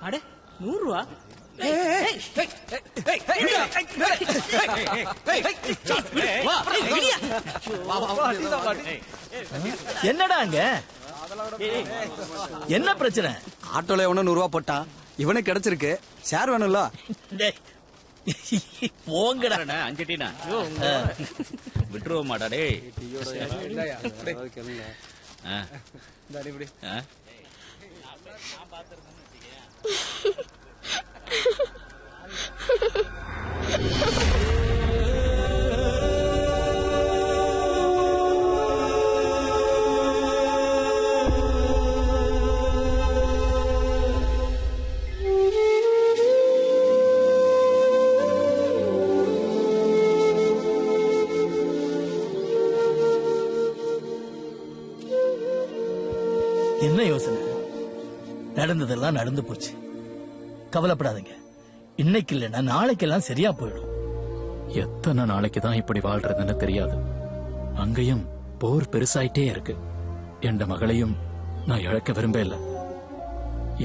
அட 100 ரூபா. என்னடா அங்க என்ன பிரச்சனை? ஆட்டோல எவனோ 100 ரூபா போட்டா, இவனுக்கு கிடைச்சிருக்கு. ஷேர் வேணும்ல? போங்கடா. 5 டீனா விட்டுருவோம் மாடா. டேய் என்ன யோசனை? நடந்ததெல்லாம் நடந்து போச்சு, கவலைப்படாதீங்க. இன்னைக்கு இல்லைன்னா நாளைக்கெல்லாம் சரியா போயிடும். எத்தனை நாளைக்கு தான் இப்படி வாழ்றதுன்னு தெரியாது. அங்கேயும் போர் பெருசாயிட்டே இருக்கு. என் மகளையும் நான் இழக்க விரும்பல.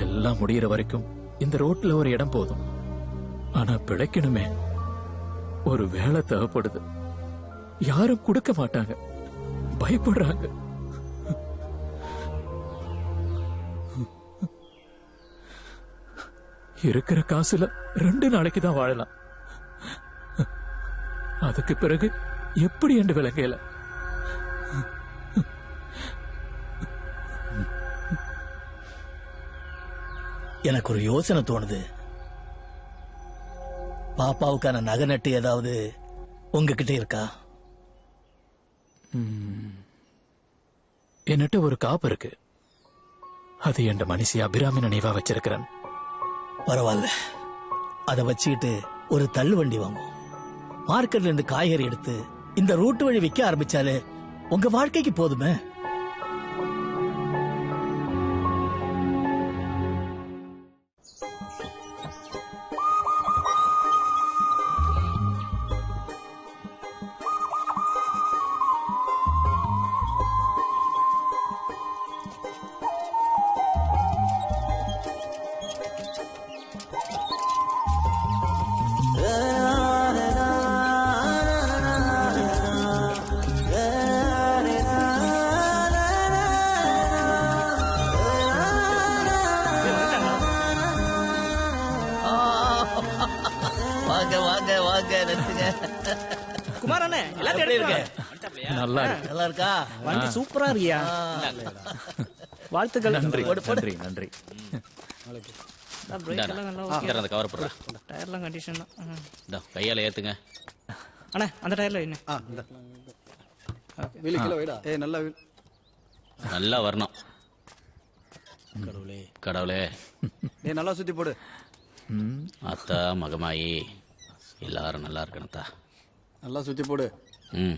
எல்லாம் முடியற வரைக்கும் இந்த ரோட்ல ஒரு இடம் போதும். ஆனா பிழைக்கணுமே, ஒரு வேலை தேவைப்படுது. யாரும் கொடுக்க மாட்டாங்க, பயப்படுறாங்க. இருக்கிற காசுல 2 நாளைக்கு தான் வாழலாம். அதுக்கு பிறகு எப்படி என்று விளங்கல. எனக்கு ஒரு யோசனை தோணுது. பாப்பாவுக்கான நகை நட்டு ஏதாவது உங்ககிட்ட இருக்கா? என்னட்ட ஒரு காப்பு இருக்கு. அது என் மனுஷி அபிராமி நினைவா வச்சிருக்கிறேன். பரவாயில்ல, அதை வச்சுக்கிட்டு ஒரு தள்ளு வண்டி வாங்கும். மார்க்கெட்ல இருந்து காய்கறி எடுத்து இந்த ரூட்டு வழி விற்க ஆரம்பிச்சாலே உங்க வாழ்க்கைக்கு போதுமே. வாங்க வாங்க வாங்க, நிறுத்துங்க. குமார் அண்ணே, எல்லாரும் எப்படி இருக்கு? நல்லா இருக்கு. நல்லா இருக்கா? வண்டி சூப்பரா இருக்கியா? வாழ்த்துக்கள். நன்றி நன்றி நன்றி. பிரேக் எல்லாம் நல்லா ஓகே. அந்த கவர் போடுறா. டயர்லாம் கண்டிஷன் தான். இந்த கையால ஏத்துங்க. அண்ணே அந்த டயர்ல என்ன? வீலு கீழ வைடா. ஏய் நல்லா வீல். நல்லா வரணும். கடவுளே கடவுளே. ஏய் நல்லா சுத்தி போடு. அத்தா மகமாயி எல்லாரும் நல்லா இருக்கணும்தா. நல்லா சுத்தி போடு. ம்.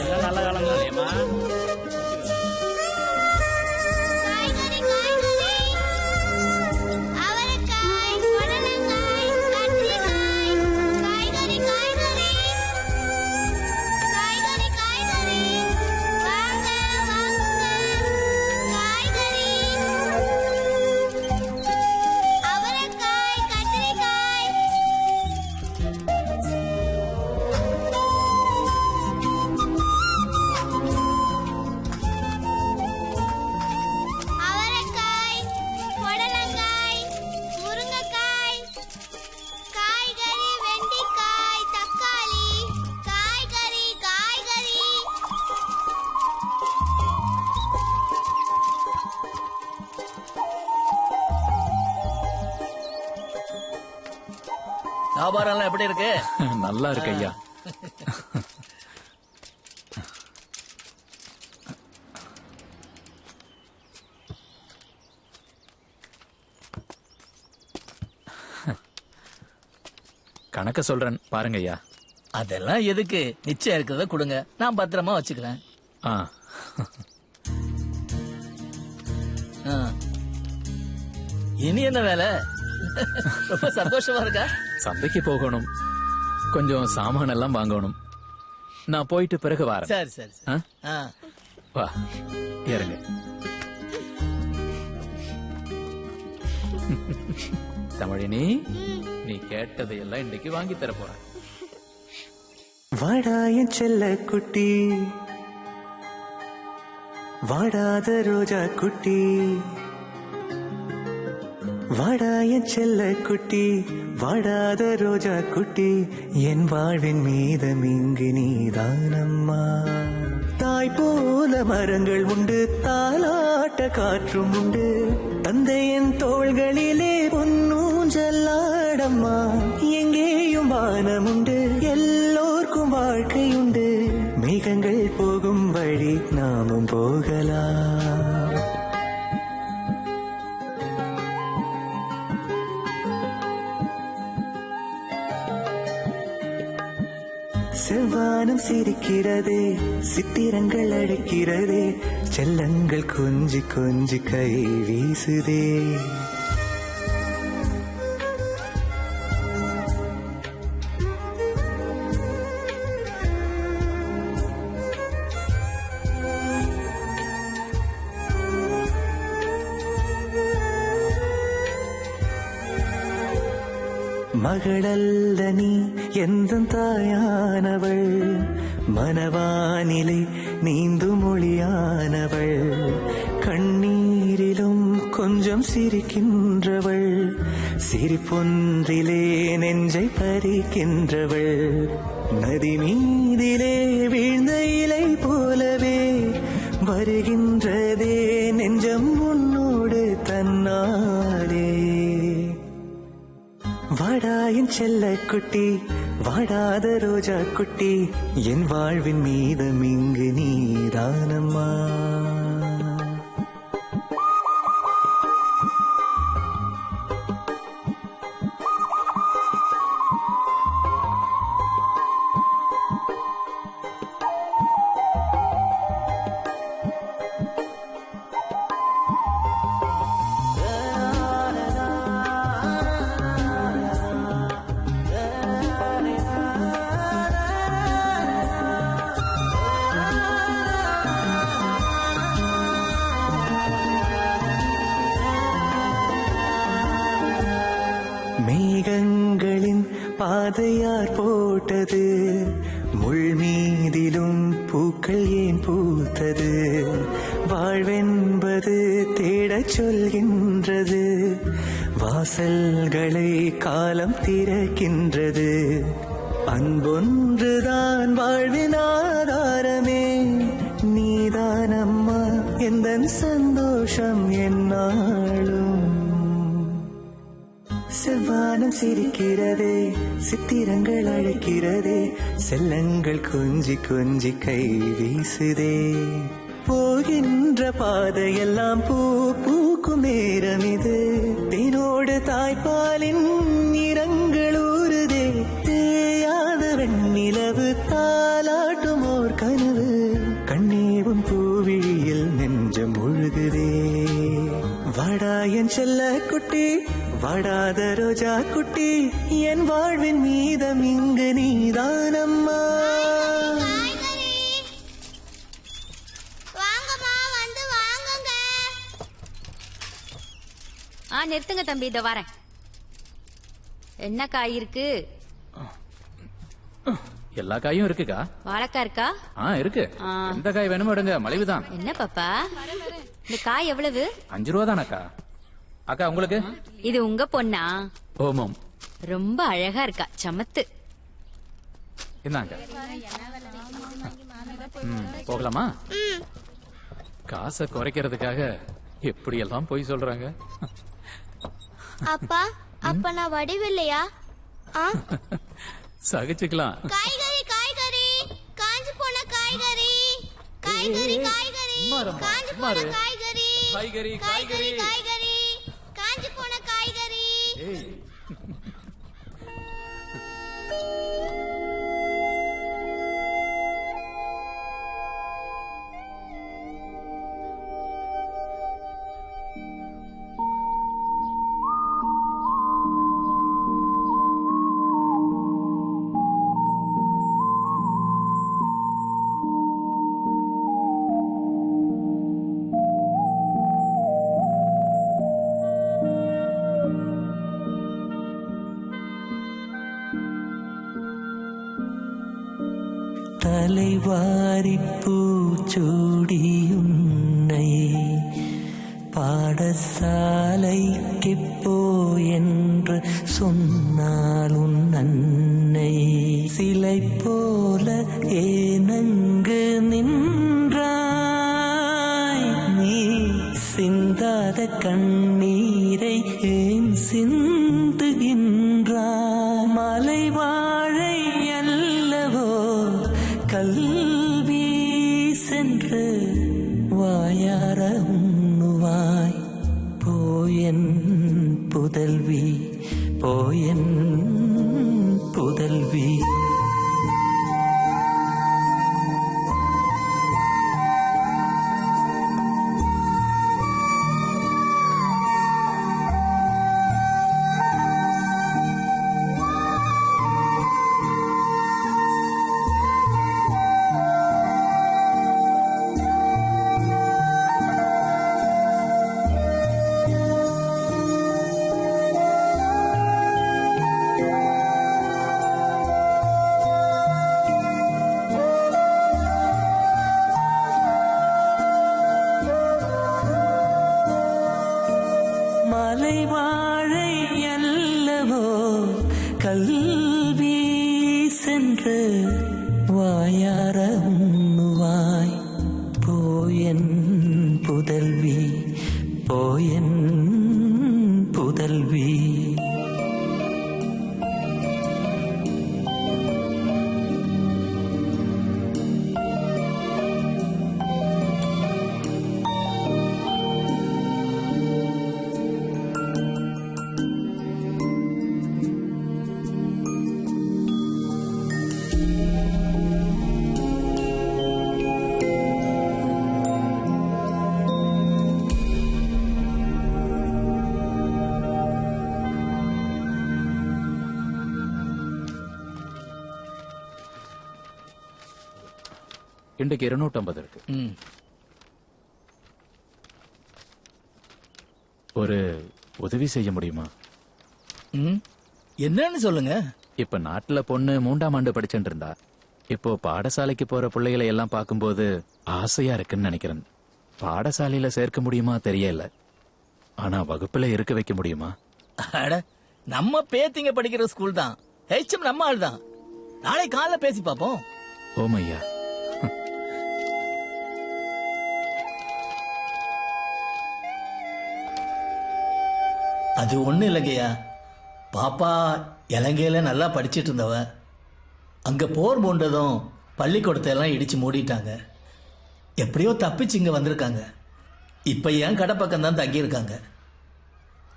எல்லாம் நல்ல காலங்களேம்மா. வியாபாரம் எல்லாம் எப்படி இருக்கு? நல்லா இருக்கு ஐயா. கணக்க சொல்றேன் பாருங்க ஐயா. அதெல்லாம் எதுக்கு? நிச்சயம் இருக்கிறத கொடுங்க, நான் பத்திரமா வச்சுக்கிறேன். இனி என்ன வேலை? ரொம்ப சந்தோஷமா இருக்கா? சந்தைக்கு போகணும், கொஞ்சம் சாமான் எல்லாம் வாங்கணும். நான் போயிட்டு பிறகு வரேன். சரி சரி சரி. வா இறங்க. தமிழினி, நீ கேட்டதையெல்லாம் இன்னைக்கு வாங்கி தர போற. வாடா என் செல்ல குட்டி, வாடாத ரோஜா குட்டி, வாடா என் செல்ல குட்டி, வாடாத ரோஜா குட்டி, என் வாழ்வின் மீதம் இங்கு நீதானம்மா. தாய் போல மரங்கள் உண்டு, தாலாட்ட காற்றும் உண்டு, தந்தையின் தோள்களிலே பொன்னூஞ்சல்லாடம்மா. எங்கேயும் வானம் உண்டு, எல்லோர்க்கும் வாழ்க்கையுண்டு, மேகங்கள் போகும் வழி நாமும் போகலாம். செவ்வானம் சிரிக்கிறதே, சித்திரங்கள் அழைக்கிறதே, செல்லங்கள் கொஞ்சி கொஞ்சி கை வீசுதே. மகளல்ல நீ எந்த தாயானவள், மனவானிலே நீந்தும் மொழியானவள், கண்ணீரிலும் கொஞ்சம் சிரிக்கின்றவள், சிரிப்பொன்றிலே நெஞ்சை பறிக்கின்றவள், நதி மீதிலே வீழ்ந்த இலை போலவே வருகின்றதே நெஞ்சம் உன்னோடு தன்னாலே. வாடா என் செல்ல குட்டி, வாடாத ரோஜா குட்டி, என் வாழ்வின் மீதம் இங்கு நீதானம்மா. மேகங்களின் பாதையார் போட்டது, முள் மீதிலும் பூக்கள் ஏன் பூத்தது, வாழ்வென்பது தேடச் சொல்கின்றது, வாசல்களை காலம் திறக்கின்றது, அன்பொன்றுதான் வாழ்வின் ஆதாரமே, நீதானம்மா எந்தன் சந்தோஷம் என்னாலும். செவ்வானம் சிரிக்கிறதே, சித்திரங்கள் அழைக்கிறதே, செல்லங்கள் கொஞ்சி கொஞ்சி கை வீசுதே, போகின்ற பாதையெல்லாம் பூ பூக்கும் நேரம் இது, தேனோடு தாய்ப்பாலின் நிறங்கள் ஊறுதே, தேயாத வெண்ணிலவு தாலாட்டும் ஓர் கனவு, கண்ணீவும் பூவிழியில் நெஞ்சம் முழுகுதே. வாடா என் செல்ல குட்டி, வாடாத ரோஜா குட்டி, என் வாழ்வின் மீதம் இங்கு நீதானம்மா. நிறுத்துங்க தம்பி, இத வரேன். என்ன காய் இருக்கு? எல்லா காயும் இருக்குக்கா. வாழைக்காய் இருக்கா? இருக்கு. எந்த காய் வேணுமோ எடுங்க, மலிவுதான். என்ன பாப்பா, இந்த காய் எவ்வளவு? 5 ரூபா தானக்கா. அக்கா உங்களுக்கு? இது உங்க பொண்ணா? ஓமம். ரொம்ப அழகா இருக்கா, சமத்து. என்னங்க போகலாமா? காசை குறைக்கிறதுக்காக எப்படி எல்லாம் போய் சொல்றாங்க. அப்பா, அப்ப நான் வடிவில்லையா? சகிச்சுக்கலாம். காய்கறி காய்கறி, காஞ்சு போன காய்கறி, காய்கறி காய்கறி, காஞ்சு போன காய்கறி, காய்கறி காய்கறி, காய்கறி காஞ்சு போன காய்கறி. தலைவாரி பூச்சூடியுன்னை பாடசாலைக்கு போ என்று சொன்னால் உன் அன்னை சிலை போல ஏனங்கு நின்றாய் நீ சிந்தாத கண்ணீரை ஏன் சிந்துகின்றாய் மலை வாழை அல்லவோ கல்வி சென்று வாயார உண்ணுவாய் போயன் புதல்வி போயன் புதல்வி மலை வாழை அல்லவோ கல்வி சென்று வாயார உண்ணுவாய் போயன் புதல்வி போயன் புதல்வி இன்றைக்கு 250 இருக்கு. ஒரு உதவி செய்ய முடியுமா? என்னன்னு சொல்லுங்க. இப்ப நாட்டுல பொண்ணு 3ஆம் ஆண்டு படிச்சுட்டு இருந்தா. இப்போ பாடசாலைக்கு போற பிள்ளைகளை எல்லாம் பார்க்கும்போது ஆசையா இருக்குன்னு நினைக்கிறேன். பாடசாலையில சேர்க்க முடியுமா தெரியல. ஆனா வகுப்புல இருக்க வைக்க முடியுமா? அட, நம்ம பேத்திங்க படிக்கிற ஸ்கூல் தான். ஹெச்எம் நம்ம ஆள் தான். நாளை காலைல பேசி பாப்போம். ஓமையா, அது ஒண்ணு இல்லைங்கய்யா. பாப்பா இலங்கையில நல்லா படிச்சிட்டு இருந்தவ. அங்க போர் போண்டதும் பள்ளிக்கூடத்தை எல்லாம் இடிச்சு மூடிட்டாங்க. எப்படியோ தப்பிச்சு இங்க வந்திருக்காங்க. இப்ப என் கடை பக்கம் தான் தங்கியிருக்காங்க.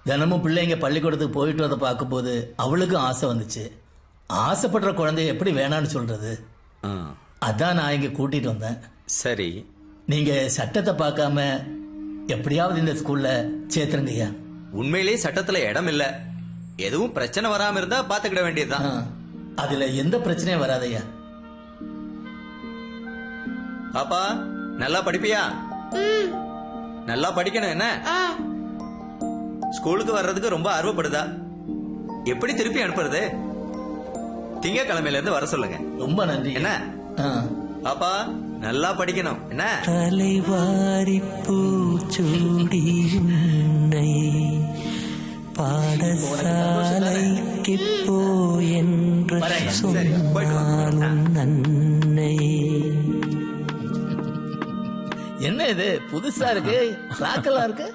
தினமும் பிள்ளைங்க பள்ளிக்கூடத்துக்கு போயிட்டு வர பார்க்கும்போது அவளுக்கும் ஆசை வந்துச்சு. ஆசைப்படுற குழந்தைய எப்படி வேணான்னு சொல்றது? அதான் நான் இங்க கூட்டிட்டு வந்தேன். சரி, நீங்க சட்டத்தை பார்க்காம எப்படியாவது இந்த ஸ்கூல்ல சேர்த்துருங்கய்யா. உண்மையிலேயே சட்டத்துல இடம் இல்ல. எதுவும் பிரச்சனை வராம இருந்தா பாத்துக்கிட வேண்டியதுதான். அதுல எந்த பிரச்சனையும் வராதையா. பாப்பா நல்லா படிப்பியா? நல்லா படிக்கணும். என்ன ஸ்கூலுக்கு வர்றதுக்கு ரொம்ப ஆர்வப்படுதா? எப்படி திருப்பி அனுப்புறது? திங்கக்கிழமையில இருந்து வர சொல்லுங்க. ரொம்ப நன்றி. என்ன பாப்பா நல்லா படிக்கணும். என்ன தலைவாரி பூச்சூடி உன்னை பாடசாலைக்கு போ என்று சொன்னாலும் நன்னை. என்ன இது புதுசா இருக்கு, ராக்கலா இருக்கு.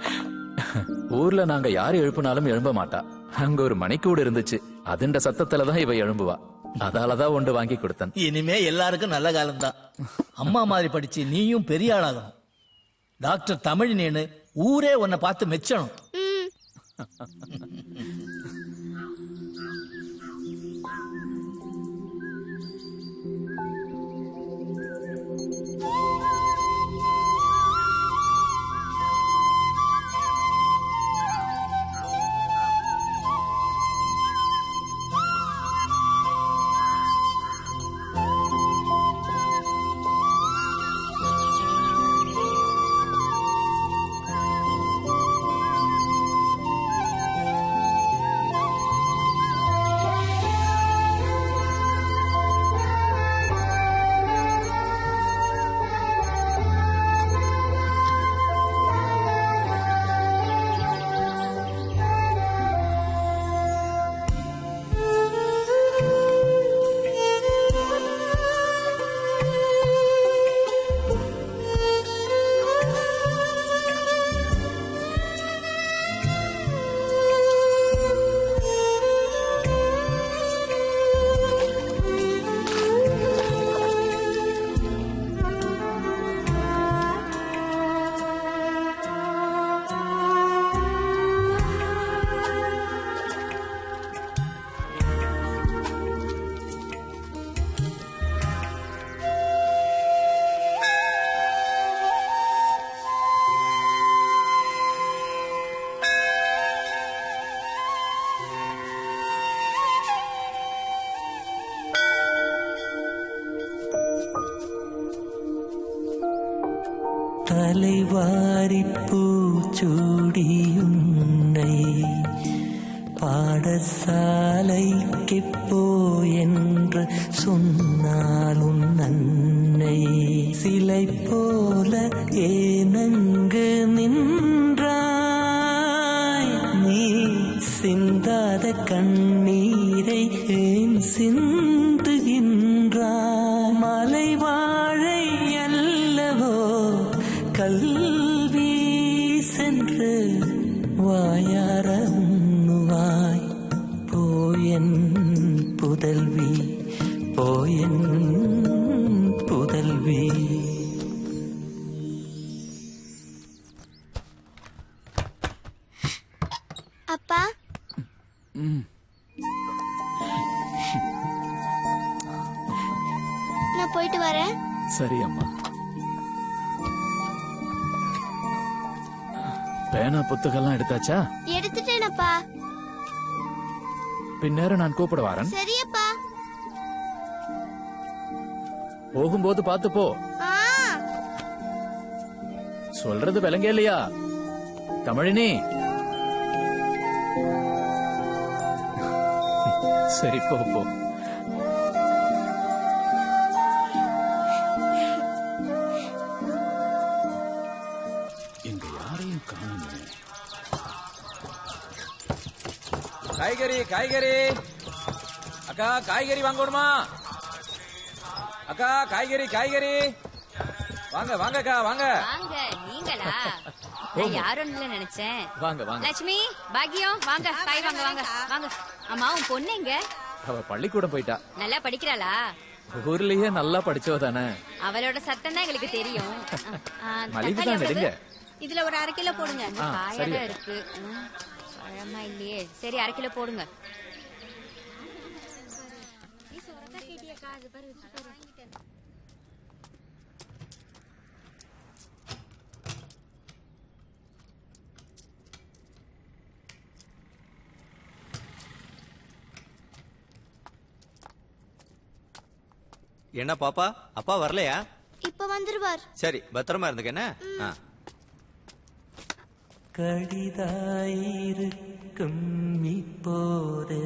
ஊர்ல நாங்க யாரு எழுப்பினாலும் எழும்ப மாட்டா. அங்க ஒரு மணிக்கூடு இருந்துச்சு. அதுண்ட சத்தத்துலதான் இவ எழும்புவா. அதாலதான் ஒன்று வாங்கி கொடுத்தேன். இனிமே எல்லாருக்கும் நல்ல காலம் தான். அம்மா மாதிரி படிச்சு நீயும் பெரிய ஆளாகணும். டாக்டர் தமிழினேன்னு ஊரே உன்னை பார்த்து மெச்சணும். மாலை வாரி பூச்சூடியுன்னை பாடசாலைக்கு போ என்று சொன்னால் உன் அன்னை சிலை போல ஏனங்கு நின்றாய் நீ சிந்தாத கண்ணீரை ஏன் சிந்துகின்றாய் மலை வாழை அல்லவோ கல்வி சென்று வாயார உண்ணுவாய் போயன் புதல்வி போயன் புதல்வி. அப்பா நான் போயிட்டு வரேன். சரி அம்மா. பேனா புத்தகம்லாம் எடுத்தாச்சா? எடுத்துட்டேனப்பா. பின்னேரம் நான் கூப்பிட வரேன். சரியப்பா. போகும்போது பார்த்து போ. சொல்றது விளங்க இல்லையா தமிழினி? சரி போ போ. இங்க யாரையும் காணுமே. காய்கறி காய்கறி அக்கா, காய்கறி வாங்கணுமா அக்கா? காய்கறி காய்கறி வாங்க வாங்க அக்கா வாங்க. வாங்க. நீங்களா? நான் யாரும் இல்ல நினைச்சேன். வாங்க வாங்க. லட்சுமி, பாக்கியம், வாங்க காய் வாங்க வாங்க வாங்க. அம்மா, உன் பொண்ணு எங்க? அவ பள்ளிக்கூடம் போயிட்டா. நல்லா படிக்கிறாளா? ஊர்லயே நல்லா படிச்சவ தானே. அவளோட சத்தம் தான் எங்களுக்கு தெரியும். மலிவு தான் எடுங்க. இதுல ஒரு 1/2 கிலோ போடுங்க. காயா சரி. தான் இருக்கு. பழமா இல்லையே. சரி 1/2 கிலோ போடுங்க. என்ன பாப்பா, அப்பா வரலையா? இப்ப வந்துருவார். சரி, பத்திரமா இருந்துக்க என்ன. கடிதாயிருக்கும் இப்போது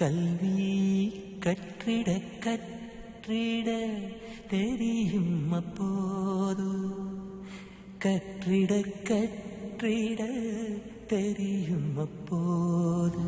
கல்வி கற்றிட கற்றிட தெரியும் அப்போது கற்றிட கற்றிட தெரியும் அப்போது.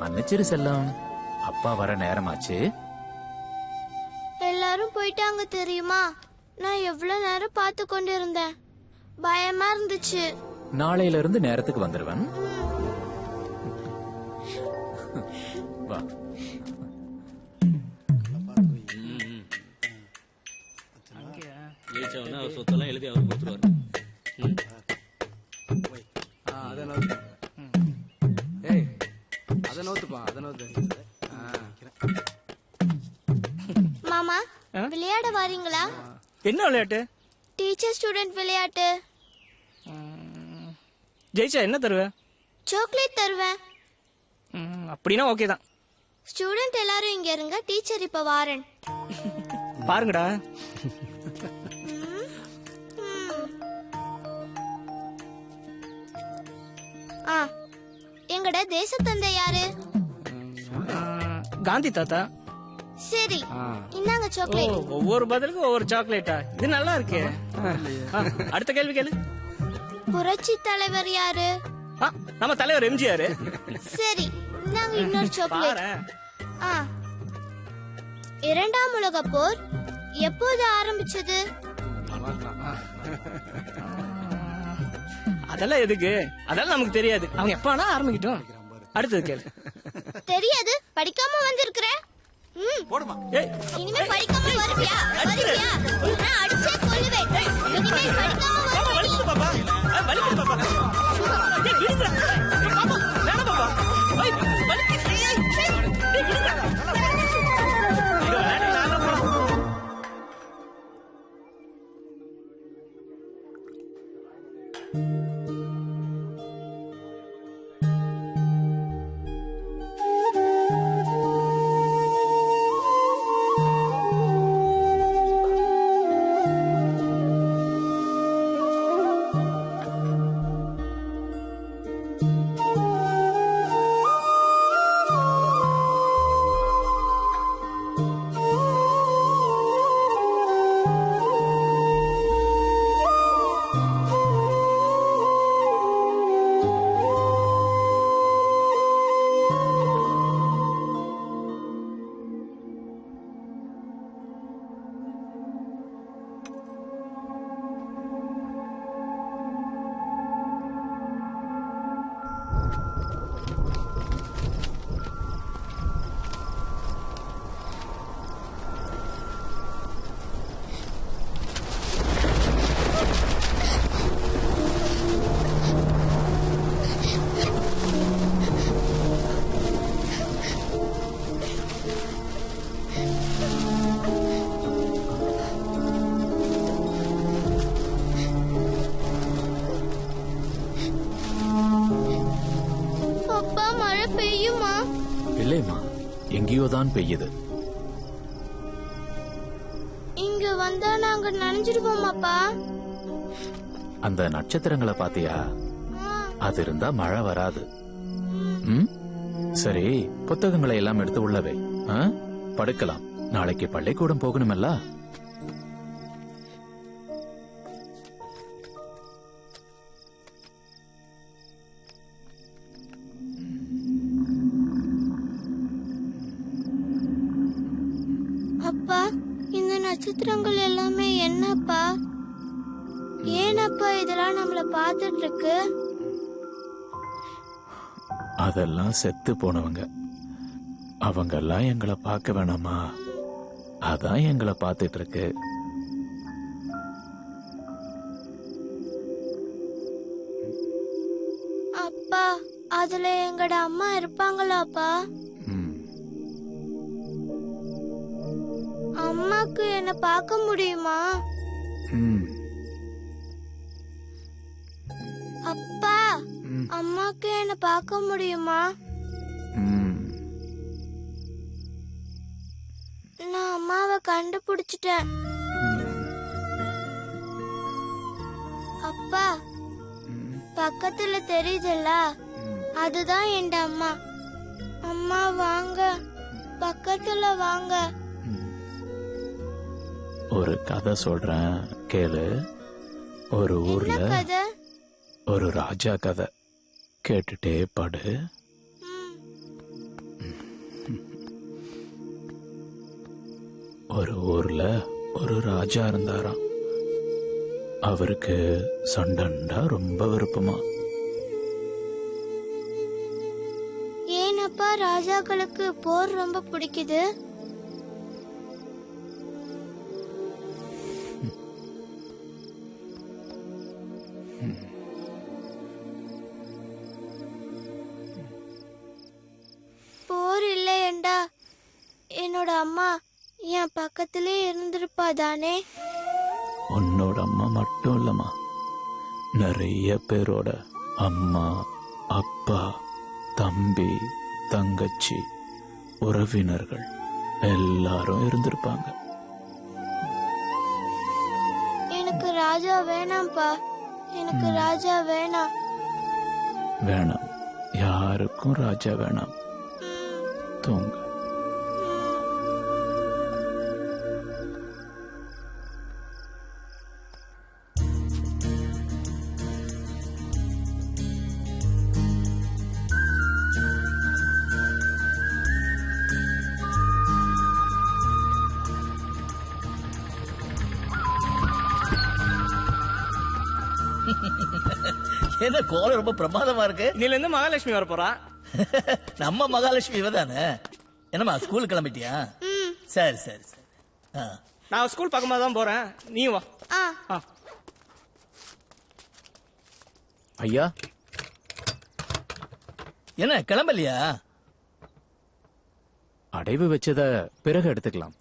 மன்னிச்சிரு செல்லம், அப்பா வர நேரமாச்சு. எல்லாரும் போயிட்டாங்க தெரியுமா? நான் எவ்வளவு நேரம் பார்த்து கொண்டு இருந்தேன். பயமா இருந்துச்சு. நாளையில இருந்து நேரத்துக்கு வந்துருவன். வா. சொத்தெல்லாம் எழுதி அவர் கொடுத்துருவாரு. மாமா, விளையாட வாரீங்களா? என்ன விளையாட்டு? டீச்சர் ஸ்டூடெண்ட் விளையாட்டு. ஜெயிச்சா என்ன தருவேன்? சாக்லேட் தருவேன். அப்படின்னா ஓகே தான். ஸ்டூடெண்ட் எல்லாரும் இங்க இருங்க, டீச்சர் இப்ப வாரன். பாருங்கடா. எங்கட தேச தந்தை யாரு? காந்தி தாத்தா. சரி, இந்தாங்க சாக்லேட். ஒவ்வொரு பதிலுக்கும் ஒவ்வொரு சாக்லேட்டா? இது நல்லா இருக்கு. அடுத்த கேள்வி கேளு. புரட்சி தலைவர் யாரு? நம்ம தலைவர் எம்ஜிஆர். சரி, இந்தாங்க இன்னொரு சாக்லேட். இரண்டாம் உலகப் போர் எப்போது ஆரம்பிச்சது? அது அதெல்லாம் எதுக்கு? அதெல்லாம் நமக்கு தெரியாது. அவங்க எப்ப வேணா ஆரம்பிக்கட்டும். அடுத்தது கேளு. தெரியாது, படிக்காம வந்திருக்கிற. போடுமா. இனிமே படிக்காம வருவியா? நான் அடிச்சே கொல்லுவேன். இனிமே படிக்காம வருவியா? வலிக்குது பாப்பா. வலிக்குது பாப்பா. ஏய் விடுடா. பாப்பா, வேணாம் பாப்பா. ஏய் வலிக்குது. ஏய் விடுடா. அப்பா, மழை பெய்யுமா? இல்லைம்மா, எங்கேயோ தான் பெய்யுது. இங்க வந்தா நாங்க நனைஞ்சிடுவோமாப்பா? அந்த நட்சத்திரங்களை பாத்தியா? அது இருந்தா மழை வராது. சரி, புத்தகங்களை எல்லாம் எடுத்து உள்ளவே படுக்கலாம். நாளைக்கு பள்ளிக்கூடம் போகணுமல்ல? அப்பா, இந்த நட்சத்திரங்கள் எல்லாமே என்னப்பா? ஏனப்பா இதெல்லாம் நம்மள பார்த்துட்டு இருக்கு? அதெல்லாம் செத்து போனவங்க. அவங்க எல்லாம் எங்களை பார்க்க வேணாமா? அதான் எங்களை பார்த்துட்டு இருக்கு. அப்பா, அதுல எங்கட அம்மா இருப்பாங்களாப்பா? அம்மாக்கு என்ன பார்க்க முடியுமா? அப்பா, அம்மாக்கு என்ன பார்க்க முடியுமா? நான் அம்மாவை கண்டுபிடிச்சிட்டேன். அப்பா, பக்கத்துல தெரியுதுல்ல, அதுதான் என் அம்மா. அம்மா வாங்க, பக்கத்துல வாங்க. ஒரு கதை சொல்றேன், கேளு. ஒரு ஊர்ல ஒரு ராஜா கதை. கேட்டுட்டே படு. ஒரு ஊர்ல ஒரு ராஜா இருந்தாராம். அவருக்கு சண்டண்டா ரொம்ப விருப்பமா. ஏனப்பா ராஜாக்களுக்கு போர் ரொம்ப பிடிக்குது? போர் இல்லையண்டா என்னோட அம்மா என் பக்கத்திலே இருந்திருப்பா தானே? உன்னோட அம்மா மட்டும் இல்லம்மா, நிறைய பேரோட அம்மா, அப்பா, தம்பி, தங்கச்சி, உறவினர்கள் எல்லாரும் இருந்திருப்பாங்க. எனக்கு ராஜா வேணாம்ப்பா, எனக்கு ராஜா வேணாம். வேணாம், யாருக்கும் ராஜா வேணாம். தூங்கு. என்ன கோலம் ரொம்ப பிரமாதமா இருக்கு. இன்னில இருந்து மகாலட்சுமி வர போறா. நம்ம மகாலட்சுமி இவதானே. என்னம்மா ஸ்கூல் கிளம்பிட்டியா? சரி சரி சரி. நான் ஸ்கூல் பக்கமா தான் போறேன், நீ வா. ஐயா என்ன கிளம்பலையா? அடைவு வச்சத பிறகு எடுத்துக்கலாம்.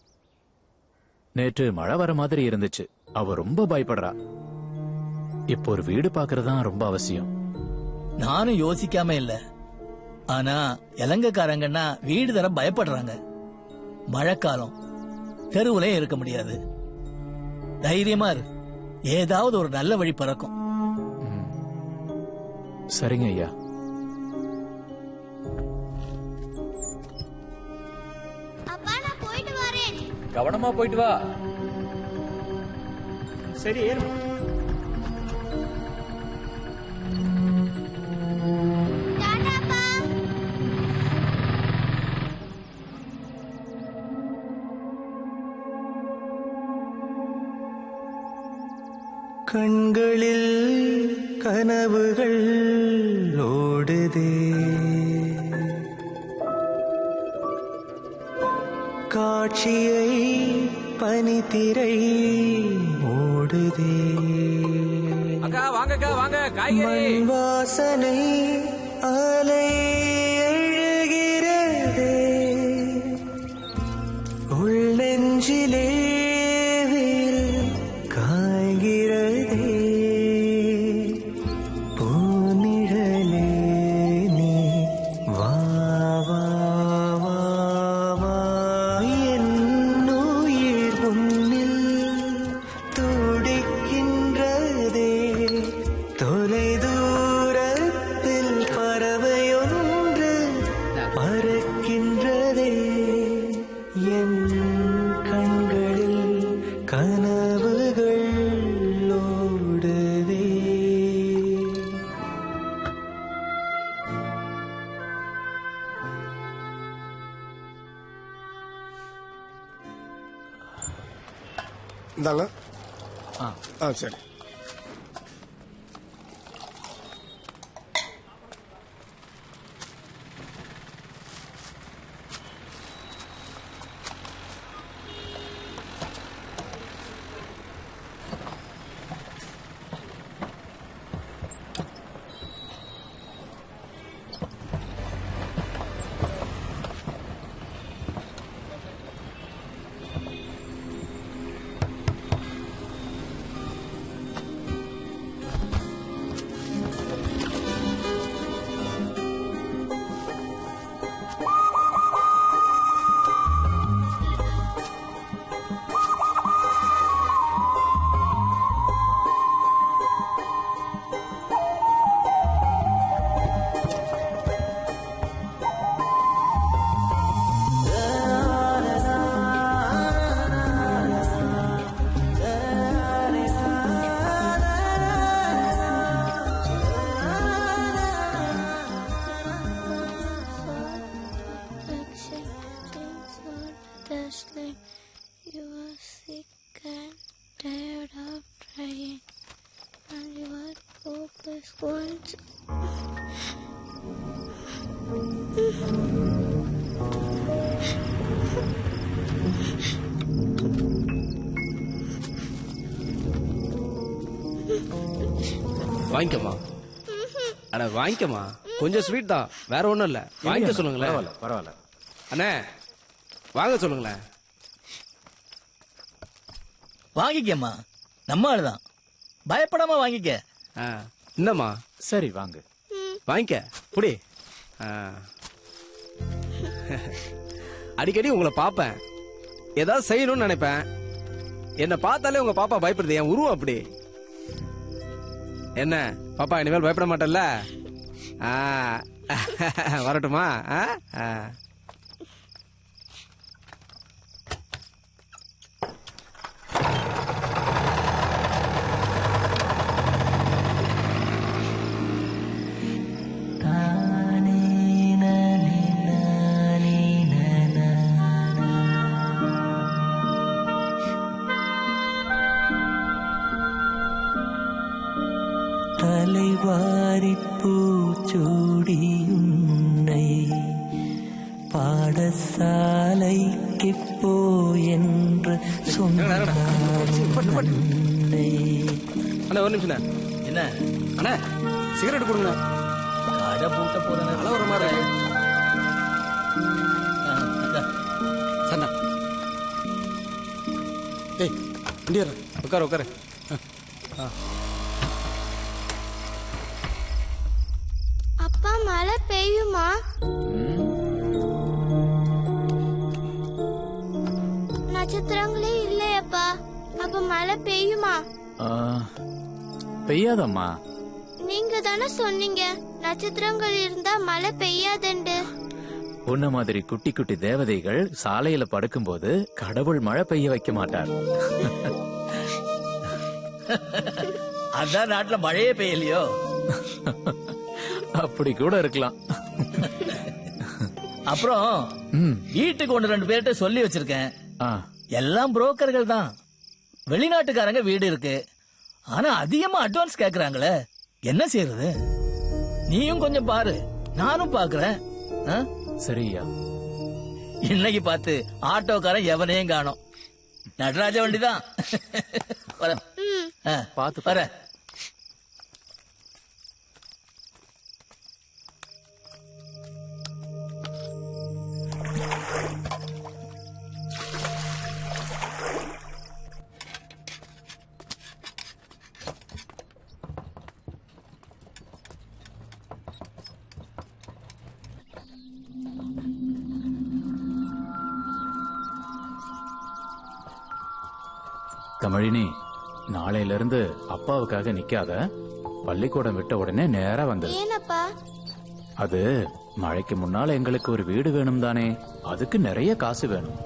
நேற்று மழை வர மாதிரி இருந்துச்சு, அவ ரொம்ப பயப்படுறா. இப்போ ஒரு வீடு பாக்குறதுதான் ரொம்ப அவசியம். நானும் யோசிக்காம இல்ல. ஆனா இலங்கைக்காரங்கன்னா வீடு தர பயப்படுறாங்க. மழைக்காலம், தெருவுலயும் இருக்க முடியாது. தைரியமா இரு, ஏதாவது ஒரு நல்ல வழி பிறக்கும். சரிங்க ஐயா. அப்பா நான் போயிட்டு வரேன். கவனமா போயிட்டு வா. சரி ஏறு. கண்களில் கனவுகள் ஓடுதே, காட்சியை பனித்திரை ஓடுதே. அக்கா வாங்கக்கா வாங்க. காய்கறி வாசனை அலை எழுகிறதே, உள் நெஞ்சிலே காய்கிறதே. பூநிழலே நீ வா வா வா வா, என்னுயிர் உன்னில் துடிக்கின்றதே. தொலை தூரத்தில் பறவையொன்று பறக்கின்றதே. என் கண்களில் கனவுகள் ஓடுதே. இந்தாங்க. சரி. You are sick and tired of trying, and your hope is going to... வாங்கிக்கமா. அட வாங்கிக்கமா, கொஞ்சம் ஸ்வீட் தான், வேற ஒண்ணும் இல்ல. வாங்கிக்க சொல்லுங்களேன். பரவாயில்ல. அண்ணே வாங்க சொல்லுங்களேன். வாங்கிக்கம்மா, நம்ம ஆளுதான், பயப்படாம வாங்கிக்க. என்னம்மா? சரி வாங்க. வாங்கிக்க புடி. அடிக்கடி உங்களை பாப்பேன், ஏதாவது செய்யணும்னு நினைப்பேன். என்ன பார்த்தாலே உங்க பாப்பா பயப்படுது, என் உருவம் அப்படி. என்ன பாப்பா, இனிமேல் பயப்பட மாட்டேல்ல? வரட்டுமா? அலைவாய் கரைக்கிப்போ என்று சொன்னான் அன்னை. அண்ணா ஒரு நிமிஷம் என்ன அண்ணா சிகரெட் கொடுங்க. கடை பூட்ட போறேன் அளவு வர மாதிரி இருக்கு. சண்டா ஏய் இண்டியா உட்காரு உட்காரு. அப்பா மழை பெய்யுமா? நட்சத்திரங்களே இல்லையப்பா, அப்ப மழை பெய்யுமா? பெய்யாதம்மா. நீங்க தானே சொன்னீங்க நட்சத்திரங்கள் இருந்தா மழை பெய்யாதுண்டு. உன்ன மாதிரி குட்டி குட்டி தேவதைகள் சாலையில படுக்கும்போது கடவுள் மழை பெய்ய வைக்க மாட்டார். அதான் நாட்டுல மழையே பெய்யலையோ? அப்படி கூட இருக்கலாம். அப்புறம் வீட்டுக்கு 1-2 பேர்கிட்ட சொல்லி வச்சிருக்கேன். எல்லாம் புரோக்கர்கள் தான். வெளிநாட்டுக்காரங்க வீடு இருக்கு, ஆனா அதிகமா அட்வான்ஸ் கேக்குறாங்களே, என்ன செய்யறது? நீயும் கொஞ்சம் பாரு, நானும் பாக்குறேன். சரியா? இன்னைக்கு பார்த்து ஆட்டோக்காரன் எவனையும் காணோம். நடராஜ வண்டிதான். பாத்து வர. தமிழினி, நாளையில இருந்து அப்பாவுக்காக நிக்காத. பள்ளிக்கூடம் விட்ட உடனே நேரா வந்து. ஏனப்பா? அது மழைக்கு முன்னால எங்களுக்கு ஒரு வீடு வேணும் தானே, அதுக்கு நிறைய காசு வேணும்.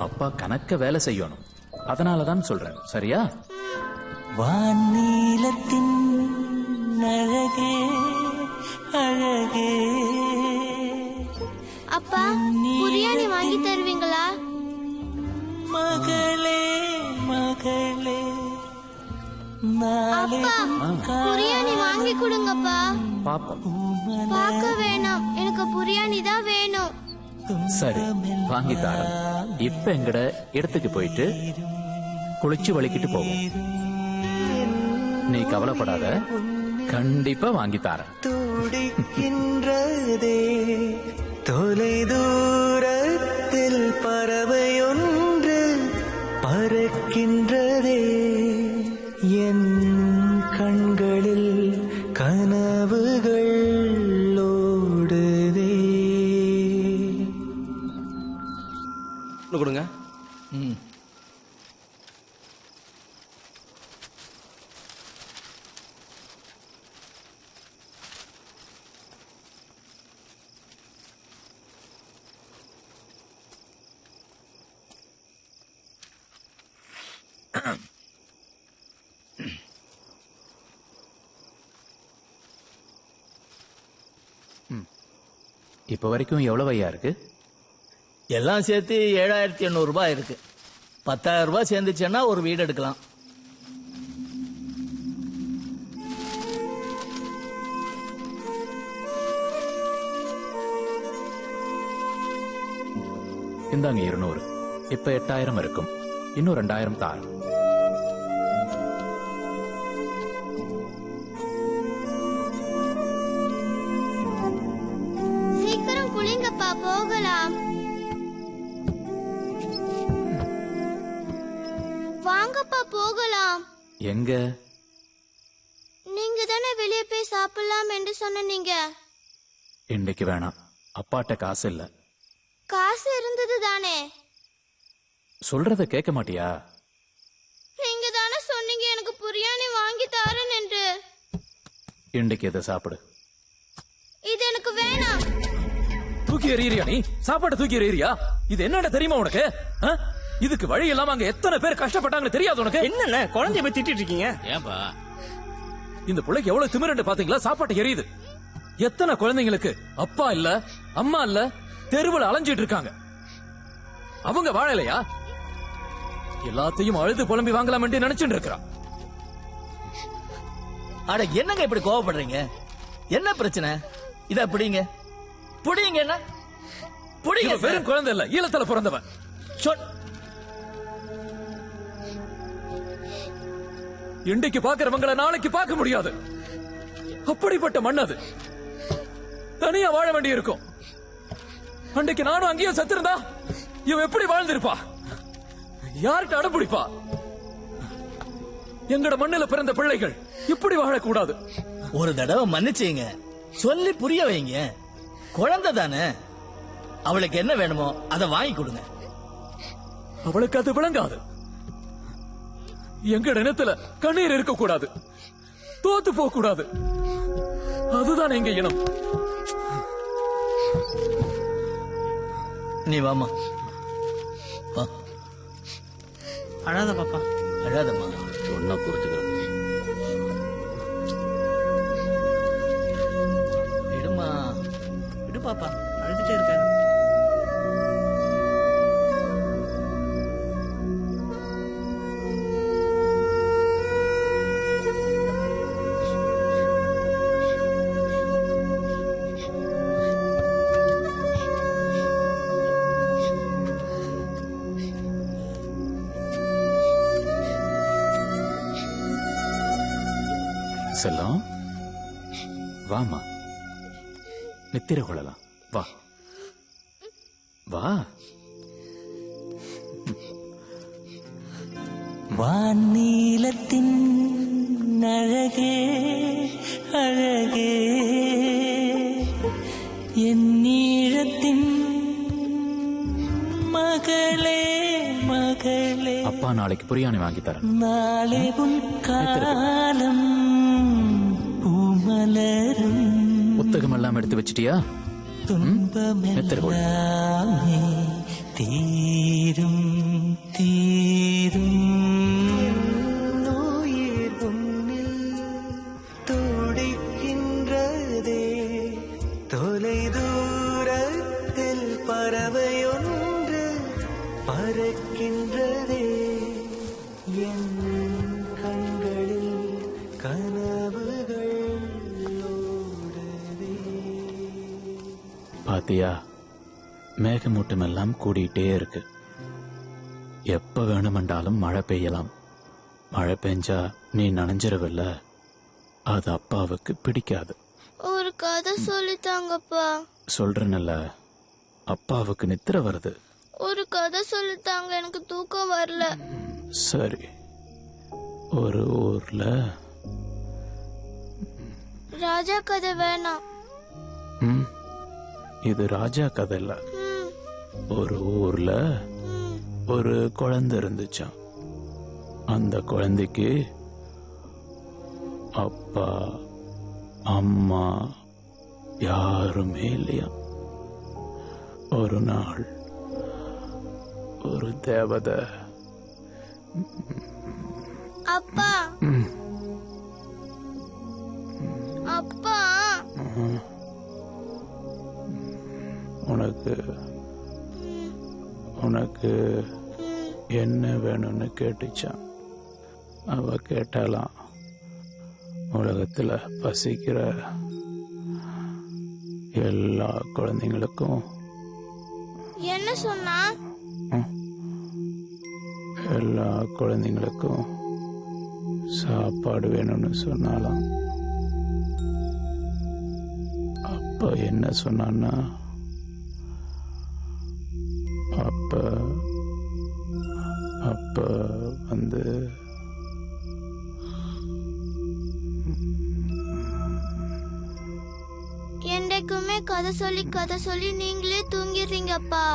அப்பா கணக்க வேலை செய்யணும், அதனாலதான் சொல்றேன். சரியா? வானீலத்தின் அழகே அழகே. அப்பா பிரியாணி வாங்கி தருவீங்களா? மகளே மகளே. அப்பா பிரியாணி வாங்கி கொடுங்கப்பா. பார்க்க வேணாம், எனக்கு பிரியாணி தான் வேணும். சரி, வாங்கி தரேன். இப்ப எங்கட இடத்துக்கு போயிட்டு குளிச்சு வலிக்கிட்டு போவோம். நீ கவலைப்படாத, கண்டிப்பா வாங்கி தரேன். துடிக்கின்றதே தொலை தூரத்தில் பறவையொன்று பறக்கின்றதே, என் கண்களில் கனவுகள் ஓடுதே. கொடுங்க. இப்ப வரைக்கும் எவ்வளவு ஐயா இருக்கு? எல்லாம் சேர்த்து 7,800 ரூபாய் இருக்கு. 10,000 ரூபாய் சேர்ந்துச்சுன்னா ஒரு வீடு எடுக்கலாம். இந்தாங்க 200. இப்ப 8,000 இருக்கும். இன்னும் 2,000 தார். சீக்கிரம் குளிங்கப்பா, போகலாம். வாங்கப்பா போகலாம். எங்க? நீங்க தானே வெளியே போய் சாப்பிடலாம் என்று சொன்னீங்க. இன்னைக்கு வேணாம், அப்பாட்ட காசு இல்ல. காசு இருந்தது தானே? சொல்றத கேட்க மாட்டியா? நீங்க தானே சொன்னீங்க எனக்கு பிரியாணி வாங்கி தரேன் என்று. இன்னைக்கு இதை சாப்பிடு. இது எனக்கு வேணாம். தூக்கி எறியறியா நீ? சாப்பாட்டை தூக்கி எறியறியா? இது என்னடா தெரியுமா உனக்கு? இதுக்கு வழி இல்லாம அங்க எத்தனை பேர் கஷ்டப்பட்டாங்க தெரியாது உனக்கு? என்ன குழந்தைய போய் திட்டிட்டு இருக்கீங்க? ஏன்பா இந்த பிள்ளைக்கு எவ்வளவு திமிரண்டு பாத்தீங்களா? சாப்பாட்டை எரியுது. எத்தனை குழந்தைங்களுக்கு அப்பா இல்ல, அம்மா இல்ல, தெருவில் அலைஞ்சிட்டு இருக்காங்க. அவங்க வாழலையா? எல்லாத்தையும் அழுது புலம்பி வாங்கலாம் என்று நினைச்சுட்டு இருக்கிறா. அட என்னங்க இப்படி கோவப்படுறீங்க? என்ன பிரச்சனை? இத பிடிங்க, பிடிங்க. என்ன புடிங்க இவன் வெறும் குழந்தை இல்ல, ஈழத்துல பிறந்தவன். இன்றைக்கு பாக்குறவங்களை நாளைக்கு பார்க்க முடியாது. அப்படிப்பட்ட மண் அது. தனியா வாழ வேண்டி இருக்கும். அன்றைக்கு நானும் அங்கேயும் செத்திருந்தா இவன் எப்படி வாழ்ந்திருப்பா? யார்கிட்ட அடம்பிடிப்பா? எங்கட மண்ணில பிறந்த பிள்ளைகள் இப்படி வாழக்கூடாது. ஒரு தடவை மன்னிச்சீங்க, சொல்லி புரிய வைங்க. குழந்தை தானே, அவளுக்கு என்ன வேணுமோ அதை வாங்கி கொடுங்க. அவளுக்கு அது விளங்காது. எங்க இனத்துல கண்ணீர் இருக்க கூடாது, தோத்து போக கூடாது. அதுதான் எங்க இனம். நீ வாமா. அழாத பாப்பா, அழாதம்மா. சொன்னா புரிஞ்சுக்கிறேன். விடுமா, விடு பாப்பா, அழுதுட்டே இருக்க. செல்லம், வாமா, நித்திர கொள்ளலாம். வா வா. வானீலத்தின் அழகே அழகே, என் நீழத்தின் மகளே மகளே. அப்பா நாளைக்கு பிரியாணி வாங்கி தரேன். நாளே உன் காலம் பூமலரும். புத்தகம் எல்லாம் எடுத்து வச்சிட்டியா? துன்பமெல்லாமே தீரும் தீரும். உயிர் உன்னில் துடிக்கின்றதே, தொலை தூரத்தில் பறவையொன்று பறக்கின்றதே. என் கண்களில் கனவுகள் பாத்தியா, மேகமூட்டம் எல்லாம் கூடிட்டே இருக்கு. எப்ப வேணுமென்றாலும் மழை பெய்யலாம். மழை பெஞ்சா நீ நனைஞ்சிரவில்ல, அது அப்பாவுக்கு பிடிக்காது. ஒரு கதை சொல்லித்தாங்கப்பா. சொல்றேன்ல, அப்பாவுக்கு நித்திர வருது. ஒரு கதை சொல்லித்தாங்க, எனக்கு தூக்கம் வரல. சரி, ஒரு ஊர்ல ராஜா கதை வேணாம். இது ராஜா கதை இல்ல. ஒரு ஊர்ல ஒரு குழந்தை இருந்துச்சாம். அந்த குழந்தைக்கு அப்பா அம்மா யாருமே இல்லையா. ஒரு நாள் ஒரு தேவதை அப்பா அப்பா உனக்கு உனக்கு என்ன வேணும்னு கேட்டுச்சான். அவ கேட்டாலாம், உலகத்துல பசிக்கிற எல்லா குழந்தைங்களுக்கும் என்ன சொன்னா? எல்லா குழந்தைங்களுக்கும் சாப்பாடு வேணும்னு சொன்னாலாம். அப்ப என்ன சொன்னான்னா, அப்ப வந்து என்றைக்குமே கதை சொல்லி நீங்களே தூங்கிடுறீங்கப்பா.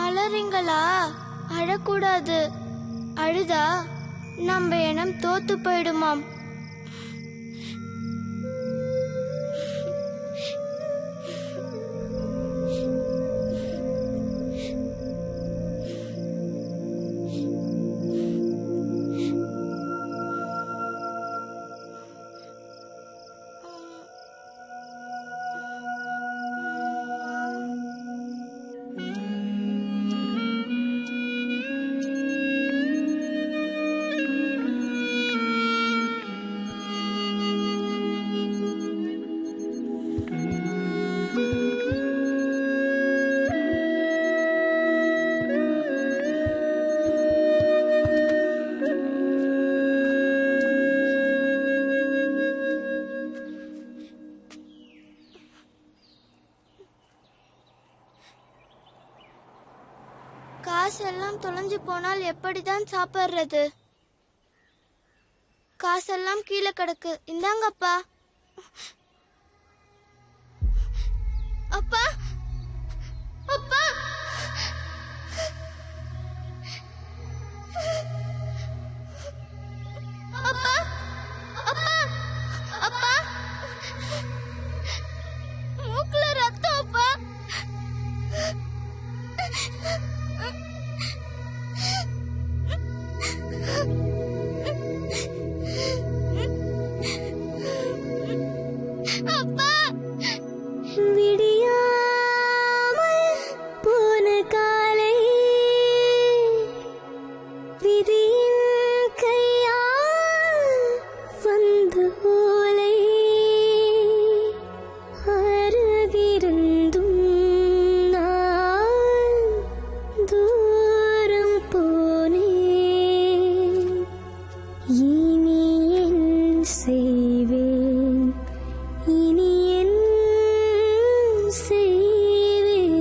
அழறீங்களா? அழக்கூடாது. அழுதா நம்ம இனம் தோத்து போயிடுமாம். காசெல்லாம் தொலைஞ்சு போனால் எப்படிதான் சாப்பிடுறது? காசெல்லாம் கீழே கிடக்கு. இந்தாங்கப்பா. அப்பா அப்பா அப்பா அப்பா அப்பா மூக்குல ரத்தம் அப்பா. அப்பா விடியாமல் போன காலை விதியின் கையால் வந்த ஓலை அருகிருந்தும் நான் தூரம் போனேன். இனி என் செய்வேன், இனி என் செய்வேன்.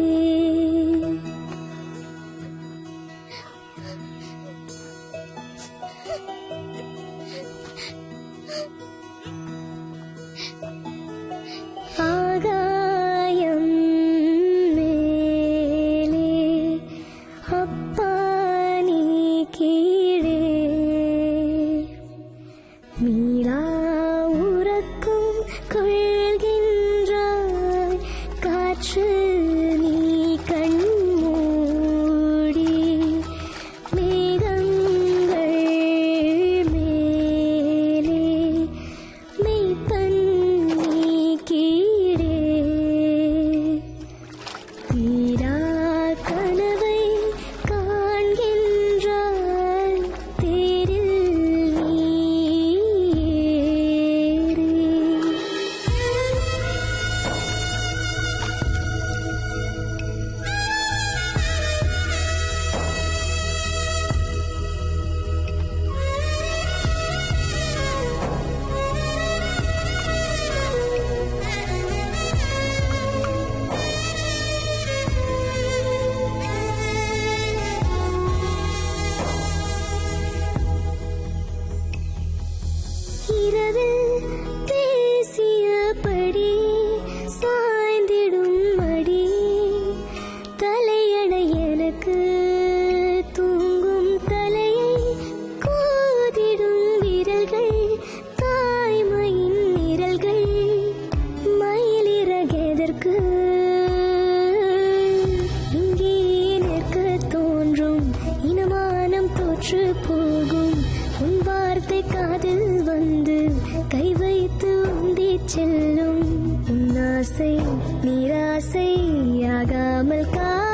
ஆகாயம் மேலே அப்பா நீ கீழே மீளா உறக்கும் கொள்கின்றாய் காற்று நீ கண்மூடி மேகங்கள் மேலே மெய்ப்பன் நீ கீழே தீரா கனவை காண்கின்றாய் தேரில் நீ ஏறி. இரவில் பேசியபடி சாய்ந்திடும் மடி தலையணை எனக்கு தூங்கும் தலையை கோதிடும் விரல்கள் தாய்மையின் நிரல்கள் மயிலிறகெதற்கு இங்கே நிற்க தோன்றும் இனமானம் தோற்று போகும் உன் வார்த்தை காதில் வந்து கை வைத்து உந்தி செல்லும் உன் ஆசை நிராசையாகாமல் காப்பேன்.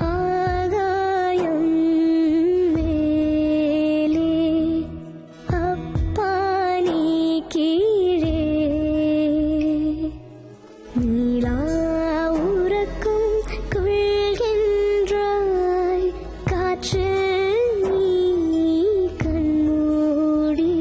ஆகாயம் மேலே அப்பா நீ கீழே நீளா உறக்கும் கொள்கின்றாய் காற்று நீ கண்மூடி.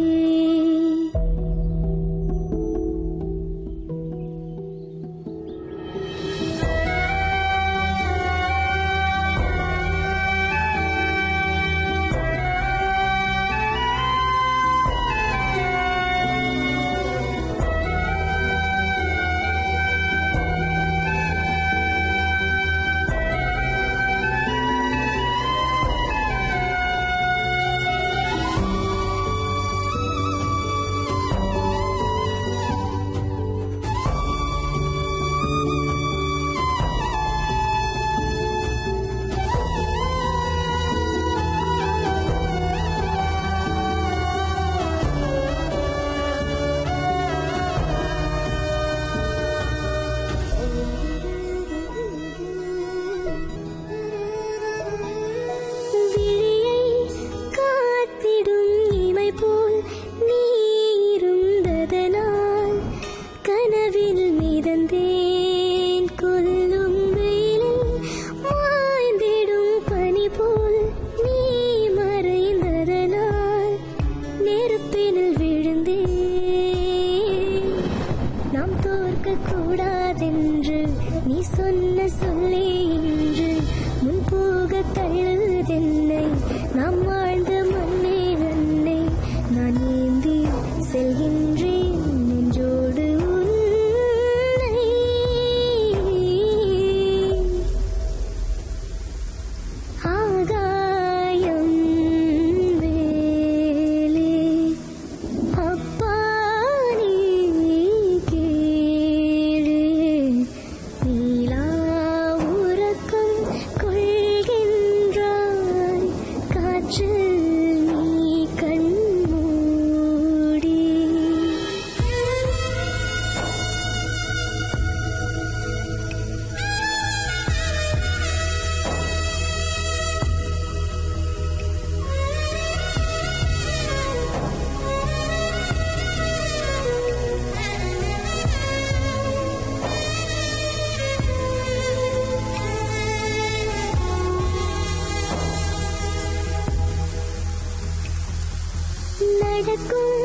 நடக்கும்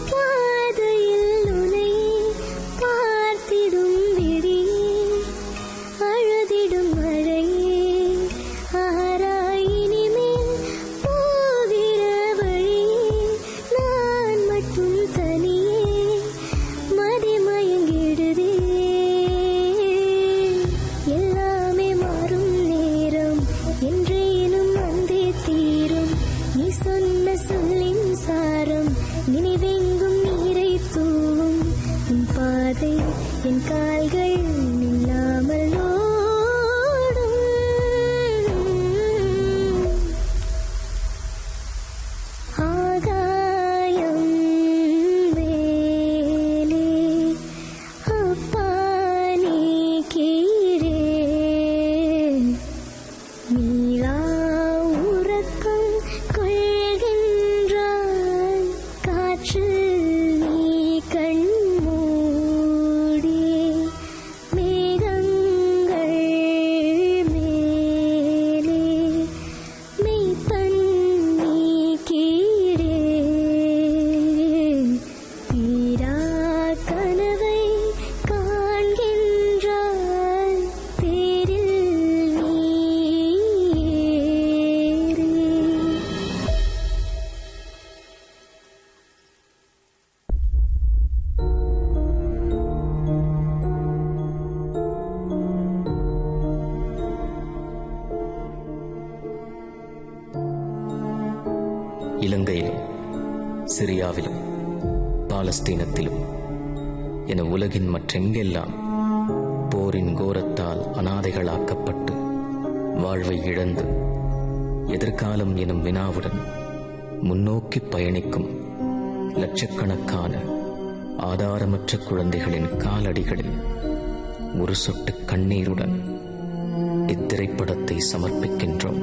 பாதையில் உனை பார்த்திடும் விழியே அழுதிடும் மழையே ஆராய் இனிமேல் போகிற வழியே நான் மட்டும் தனியே மதிமயங்கிடுதே எல்லாமே மாறும் நேரம் என்றேனும் வந்தே தீரும் நீ சொன்ன சொல்லின் சாரம் நினைவெங்கும் நீரை தூவும் உன் பாதை என் கால்கள் நில்லாமல் ஓடும் ஆகாயம் மேலே அப்பா நீ கீழே நீலா உறக்கம் கொள்கின்றாய் காற்று நீ கண் மூடி மேகங்கள் மேலே மெய்ப்பன் நீ கீழே தீரா கனவை காண்கின்றாய் தேரில் நீ ஏறி இலங்கையிலும் சிரியாவிலும் பாலஸ்தீனத்திலும் என உலகின் மற்றெங்கெல்லாம் போரின் கோரத்தால் அனாதைகளாக்கப்பட்டு வாழ்வை இழந்து எதிர்காலம் எனும் வினாவுடன் முன்னோக்கி பயணிக்கும் லட்சக்கணக்கான ஆதாரமற்ற குழந்தைகளின் காலடிகளில் ஒரு சொட்டு கண்ணீருடன் இத்திரைப்படத்தை சமர்ப்பிக்கின்றோம்.